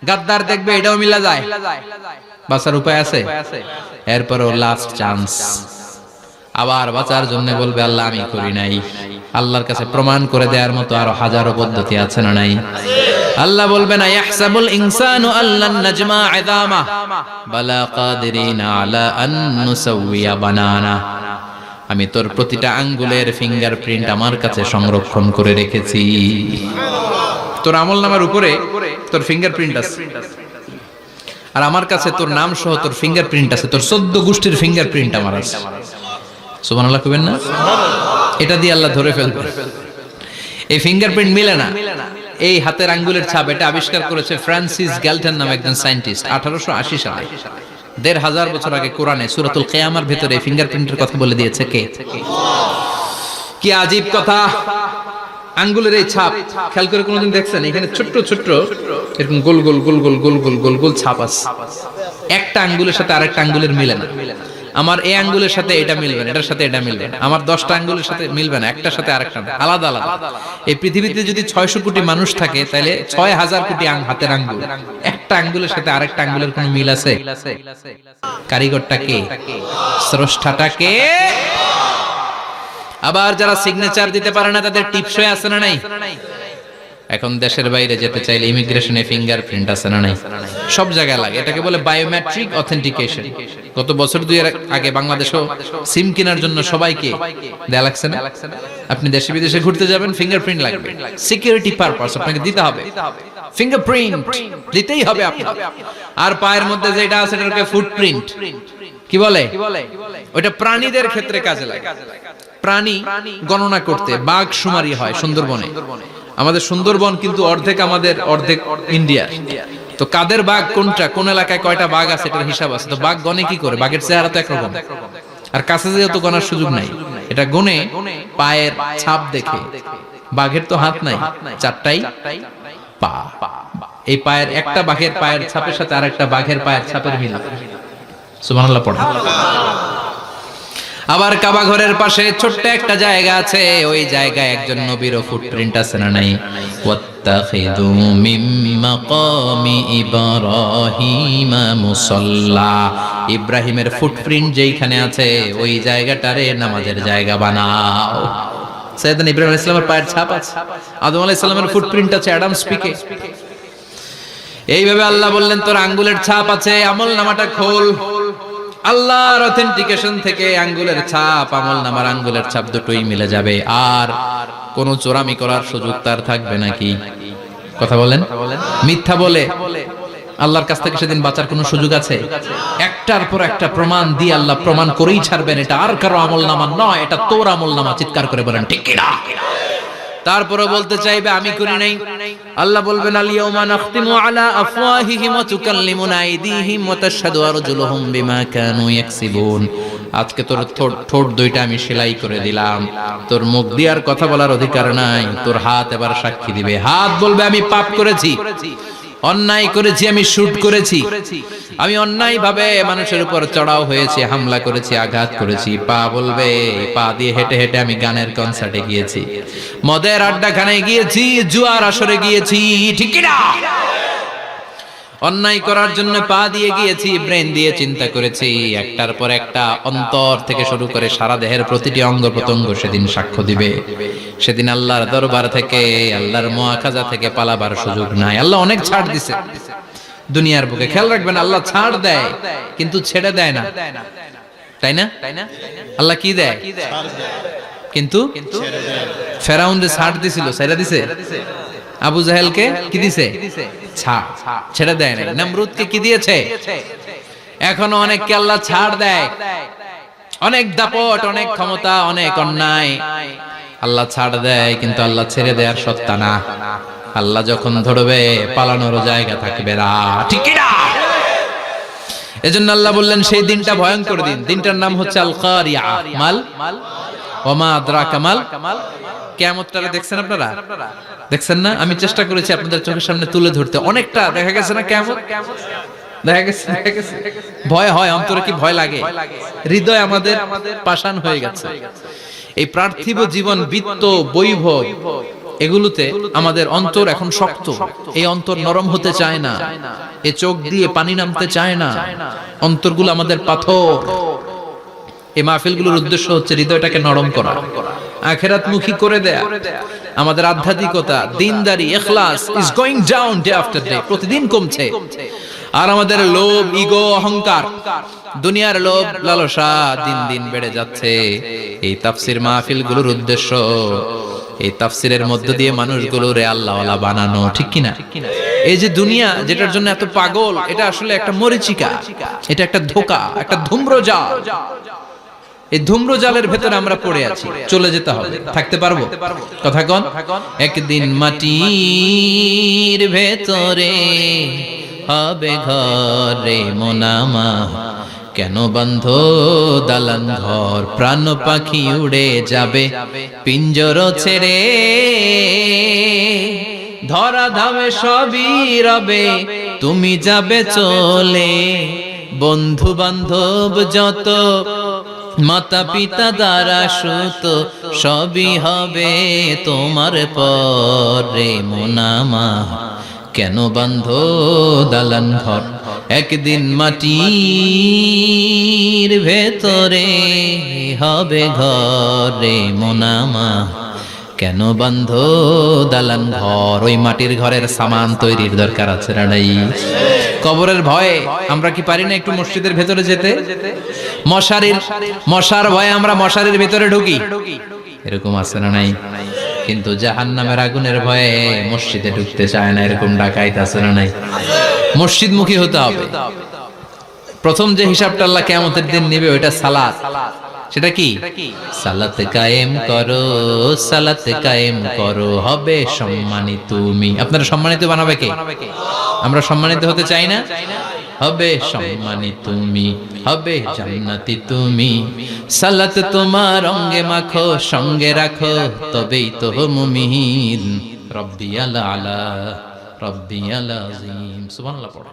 গাদ্দার দেখবে এটাও মিলে যায়, বাঁচার উপায় আছে। এরপরও লাস্ট চান্স, আবার বাঁচার জন্য বলবে আল্লাহ আমি করি নাই। আল্লাহর কাছে প্রমাণ করে দেওয়ার মতো আরো হাজারো পদ্ধতি আছে না নাই? আল্লাহ বলবেন ইয়াহসাবুল ইনসানু আল্লান নাজমা ইযামা বালা কাদিরিনা আলা আন নুসাউইয়া বানানা। আমি তোর প্রতিটা আঙ্গুলের ফিঙ্গারপ্রিন্ট আমার কাছে সংরক্ষণ করে রেখেছি। তোর আমলনামার উপরে তোর ফিঙ্গারপ্রিন্ট আছে, আর আমার কাছে তোর নাম সহ তোর ফিঙ্গারপ্রিন্ট আছে। তোর 14 গোষ্ঠীর ফিঙ্গারপ্রিন্ট আমার আছে। সুবহানাল্লাহ কইবেন না? এটা দিয়ে আল্লাহ ধরে ফেলবে। এই ফিঙ্গারপ্রিন্ট মিলে না, এই হাতের আঙ্গুলের ছাপ, এটা আবিষ্কার করেছে ফ্রান্সিস গ্যালটন নামে একজন সায়েন্টিস্ট 1880 সালে। 1500 বছর আগে কোরআনে সূরাতুল কিয়ামার ভিতরে ফিঙ্গারপ্রিন্টের কথা বলে দিয়েছে কে? কি আজীব কথা! আঙ্গুলের এই ছাপ খেয়াল করে কোনোদিন দেখছেন? এখানে ছোট্ট ছোট্ট এরকম গোল গোল গোল গোল গোল গোল গোল গোল ছাপ আছে। একটা আঙ্গুলের সাথে আরেকটা আঙ্গুলের মিলে না। আমার এই আঙ্গুলের সাথে এটা মিলবে না, এটার সাথে এটা মিলবে না। আমার 10টা আঙ্গুলের সাথে মিলবে না, একটার সাথে আরেকটা আলাদা আলাদা। এই পৃথিবীতে যদি 600 কোটি মানুষ থাকে তাহলে 6000 কোটি হাতের আঙ্গুল, একটা আঙ্গুলের সাথে আরেকটা আঙ্গুলের কোনো মিল আছে? কারিগরটা কে? স্রষ্টাটা কে? আবার যারা সিগনেচার দিতে পারে না তাদের টিপসই আছে না নাই? এখন দেশের বাইরে যেতে চাইলে ইমিগ্রেশনে ফিঙ্গারপ্রিন্ট আছে না নাই? সব জায়গায় লাগে। এটাকে বলে বায়োমেট্রিক অথেন্টিকেশন। গত বছর 2 আগে বাংলাদেশও সিম কেনার জন্য সবাইকে দেয়া লাগছে না? আপনি দেশে বিদেশে ঘুরতে যাবেন, ফিঙ্গারপ্রিন্ট লাগবে, সিকিউরিটি পারপাস আপনাকে দিতে হবে। ফিঙ্গারপ্রিন্ট দিতেই হবে আপনি। আর পায়ের মধ্যে যেটা আছে এটাকে ফুটপ্রিন্ট কি বলে? ওটা প্রাণীদের ক্ষেত্রে কাজে লাগে। প্রাণী গণনা করতে বাঘ শুমারি হয় সুন্দরবনে। আমাদের সুন্দরবন কিন্তু অর্ধেক আমাদের, অর্ধেক ইন্ডিয়া। তো কাদের বাঘ কোনটা, কোন এলাকায় কয়টা বাঘ আছে এটার হিসাব আছে। তো বাঘ গনে কি করে? বাঘের চেহারা তো একরকম, আর কাছে যেহেতু গনার সুযোগ নাই, এটা গনে পায়ের ছাপ দেখে। বাঘের তো হাত নাই, 4টাই পা। এই পায়ের একটা বাঘের পায়ের ছাপের সাথে আরেকটা বাঘের পায়ের ছাপের মিল। সুবহানাল্লাহ পড়া। আবার কাবা ঘরের পাশে ছোট্ট একটা জায়গা আছে, ওই জায়গায় একজন নবীরও ফুটপ্রিন্ট আছে না নাই? ওয়াত্তাখিযু মিম মাকামি ইব্রাহিমা মুসাল্লা, ইব্রাহিমের ফুটপ্রিন্ট যেইখানে আছে ওই জায়গাটারে নামাজের জায়গা বানাও। সাইয়েদনা ইব্রাহিম আলাইহিস সালামের পায়ের ছাপ আছে, আদম আলাইহিস সালামের ফুটপ্রিন্ট আছে অ্যাডামস পিকে। এইভাবে আল্লাহ বললেন তোর আঙ্গুলের ছাপ আছে, আমলনামাটা খোল। আল্লাহর অথেন্টিকেশন থেকে আঙ্গুলের ছাপ, আমলনামার আঙ্গুলের ছাপ দুটোই মিলে যাবে, আর কোনো চোরামি করার সুযোগ তার থাকবে নাকি? কথা বলেন, মিথ্যা বলে আল্লাহর কাছ থেকে সেদিন বাঁচার কোনো সুযোগ আছে? একটার পর একটা প্রমাণ দিয়ে আল্লাহ প্রমাণ করেই ছাড়বেন, এটা আর কারো আমলনামা নয়, এটা তোর আমলনামা। চিৎকার করে বলেন ঠিক কিনা? তারপরে বলতে চাইবে আমি করি নাই। আল্লাহ বলবেন আল ইয়াউমা নাখতিমু আলা আফওয়াহিহিম ওয়া তুকাল্লিমুনা আইদিহিম ওয়া তাশহাদু আরজুলুহুম বিমা কানু ইয়াকসিবুন। আজকে তোর ঠোঁট দুইটা আমি সেলাই করে দিলাম, তোর মুখ দিয়ে আর কথা বলার অধিকার নাই, তোর হাত এবার সাক্ষী দিবে। হাত বলবে আমি পাপ করেছি, অন্যায় করেছি, আমি শুট করেছি, আমি অন্যায় ভাবে মানুষের উপর চড়াও হয়েছি, হামলা করেছি, আঘাত করেছি। পা বলবে পা দিয়ে হেঁটে হেঁটে আমি গানের কনসার্টে গিয়েছি, মদের আড্ডাখানায় গিয়েছি, জুয়ার আসরে গিয়েছি, ঠিক না? অন্যায় করার জন্য পা দিয়ে গিয়েছি, ব্রেন দিয়ে চিন্তা করেছি। একটার পর একটা অন্তর থেকে শুরু করে সারা দেহের প্রতিটি অঙ্গ প্রত্যঙ্গ সেদিন সাক্ষ্য দিবে। সেদিন আল্লাহর দরবার থেকে, আল্লাহর মুআখাজা থেকে পালাবার সুযোগ নাই। আল্লাহ অনেক ছাড় দিছে দুনিয়ার বুকে, খেয়াল রাখবেন আল্লাহ ছাড় দেয় কিন্তু ছেড়ে দেয় না, তাই না? আল্লাহ কি দেয়? কিন্তু ফেরাউনরে ছাড় দিছিল, ছেড়ে দিছে। আবু জাহেলকে কি দিছে? ছাড়, ছেড়ে দেয় না। নমরুদকে কি দিয়েছে? এখনো অনেককে আল্লাহ ছাড় দেয়। অনেক দাপট, অনেক ক্ষমতা, অনেক অন্যায় আল্লাহ ছাড় দেয়, কিন্তু আল্লাহ ছেড়ে দেওয়ার সত্তা না। আল্লাহ যখন ধরবে পালানোর জায়গা থাকবে না, ঠিক না? এজন্য আল্লাহ বললেন সেই দিনটা ভয়ঙ্কর দিন। দিনটার নাম হচ্ছে আল কারিয়া। মাল ওমা আদরাকা মাল। কিয়ামতটারে দেখছেন আপনারা? দেখছেন না? আমি চেষ্টা করেছি আপনাদের চোখের সামনে তুলে ধরতে। অনেকটা দেখা গেছে না কিয়ামত? দেখা গেছে। ভয় হয়, অন্তরে কি ভয় লাগে? হৃদয় আমাদের পাষাণ হয়ে গেছে। এই পার্থিব জীবন, বিত্ত, বৈভব, এগুলোতে আমাদের অন্তর এখন শক্ত। এই অন্তর নরম হতে চায় না, এই চোখ দিয়ে পানি নামতে চায় না, অন্তরগুলো আমাদের পাথর। এই মাহফিলগুলোর উদ্দেশ্য হচ্ছে হৃদয়টাকে নরম করা, আখিরাতমুখী করে দেয়া। আমাদের আধ্যাত্মিকতা, দিনদারি, ইখলাস is going down day after day, প্রতিদিন কমছে। আর আমাদের লোভ, ইগো, অহংকার, দুনিয়ার লোভ, লালসা দিন দিন বেড়ে যাচ্ছে। এই তাফসীর মাহফিলগুলোর উদ্দেশ্য এই তাফসীরের মধ্য দিয়ে মানুষগুলোরে আল্লাহওয়ালা বানানো, ঠিক কিনা? এই যে দুনিয়া যেটার জন্য এত পাগল, এটা আসলে একটা মরিচিকা, এটা একটা ধোঁকা, একটা ধূম্রজাল। এই ধূম্রজালের ভেতরে আমরা পড়ে আছি, চলে যেতে হবে। থাকতে পারবো? কথা কন। একদিন মাটির ভেতরে হবে ঘরে মোনামা, কেন বন্ধ দালান ঘর, প্রাণ পাখি উড়ে যাবে পিঞ্জর ছেড়ে, ধরা ধামে সবই রবে, তুমি যাবে চলে, বন্ধু বান্ধব যত, মাতা পিতা দ্বারা সুত, সবই হবে তোমার পরে মোনামা, কেন বন্ধ দালান ঘর, একদিন মাটির ভেতরে হবে ঘরে মোনামা, কেন বন্ধ দালান ঘর। ওই মাটির ঘরের সামান তৈরির দরকার আছে না নাই? কবরের ভয়ে আমরা কি পারি না একটু মসজিদের ভেতরে যেতে? মশার ভয়ে আমরা মশারির ভেতরে ঢুকি, এরকম আছে না নাই? কিন্তু জাহান্নামের আগুনের ভয়ে মসজিদে ঢুকতে চায় না, এরকম ডাকাইত আছে না নাই? মসজিদ মুখী হতে হবে। প্রথম যে হিসাবটা আল্লাহ কিয়ামতের দিন নেবে ওইটা সালাত। সেটা কি? সালাত কায়েম করো, সালাত কায়েম করো, হবে সম্মানিত তুমি। আপনারা সম্মানিত বানাবে কে? আমরা সম্মানিত হতে চাই না? হবে সম্মানিত তুমি, হবে জান্নাতি তুমি, সালাত তোমার অঙ্গে মাখো, সঙ্গে রাখো, তবেই তো মুমিন। রব্বিয়াল আলা, রব্বিয়াল আযীম। সুবহানাল্লাহ পড়ো।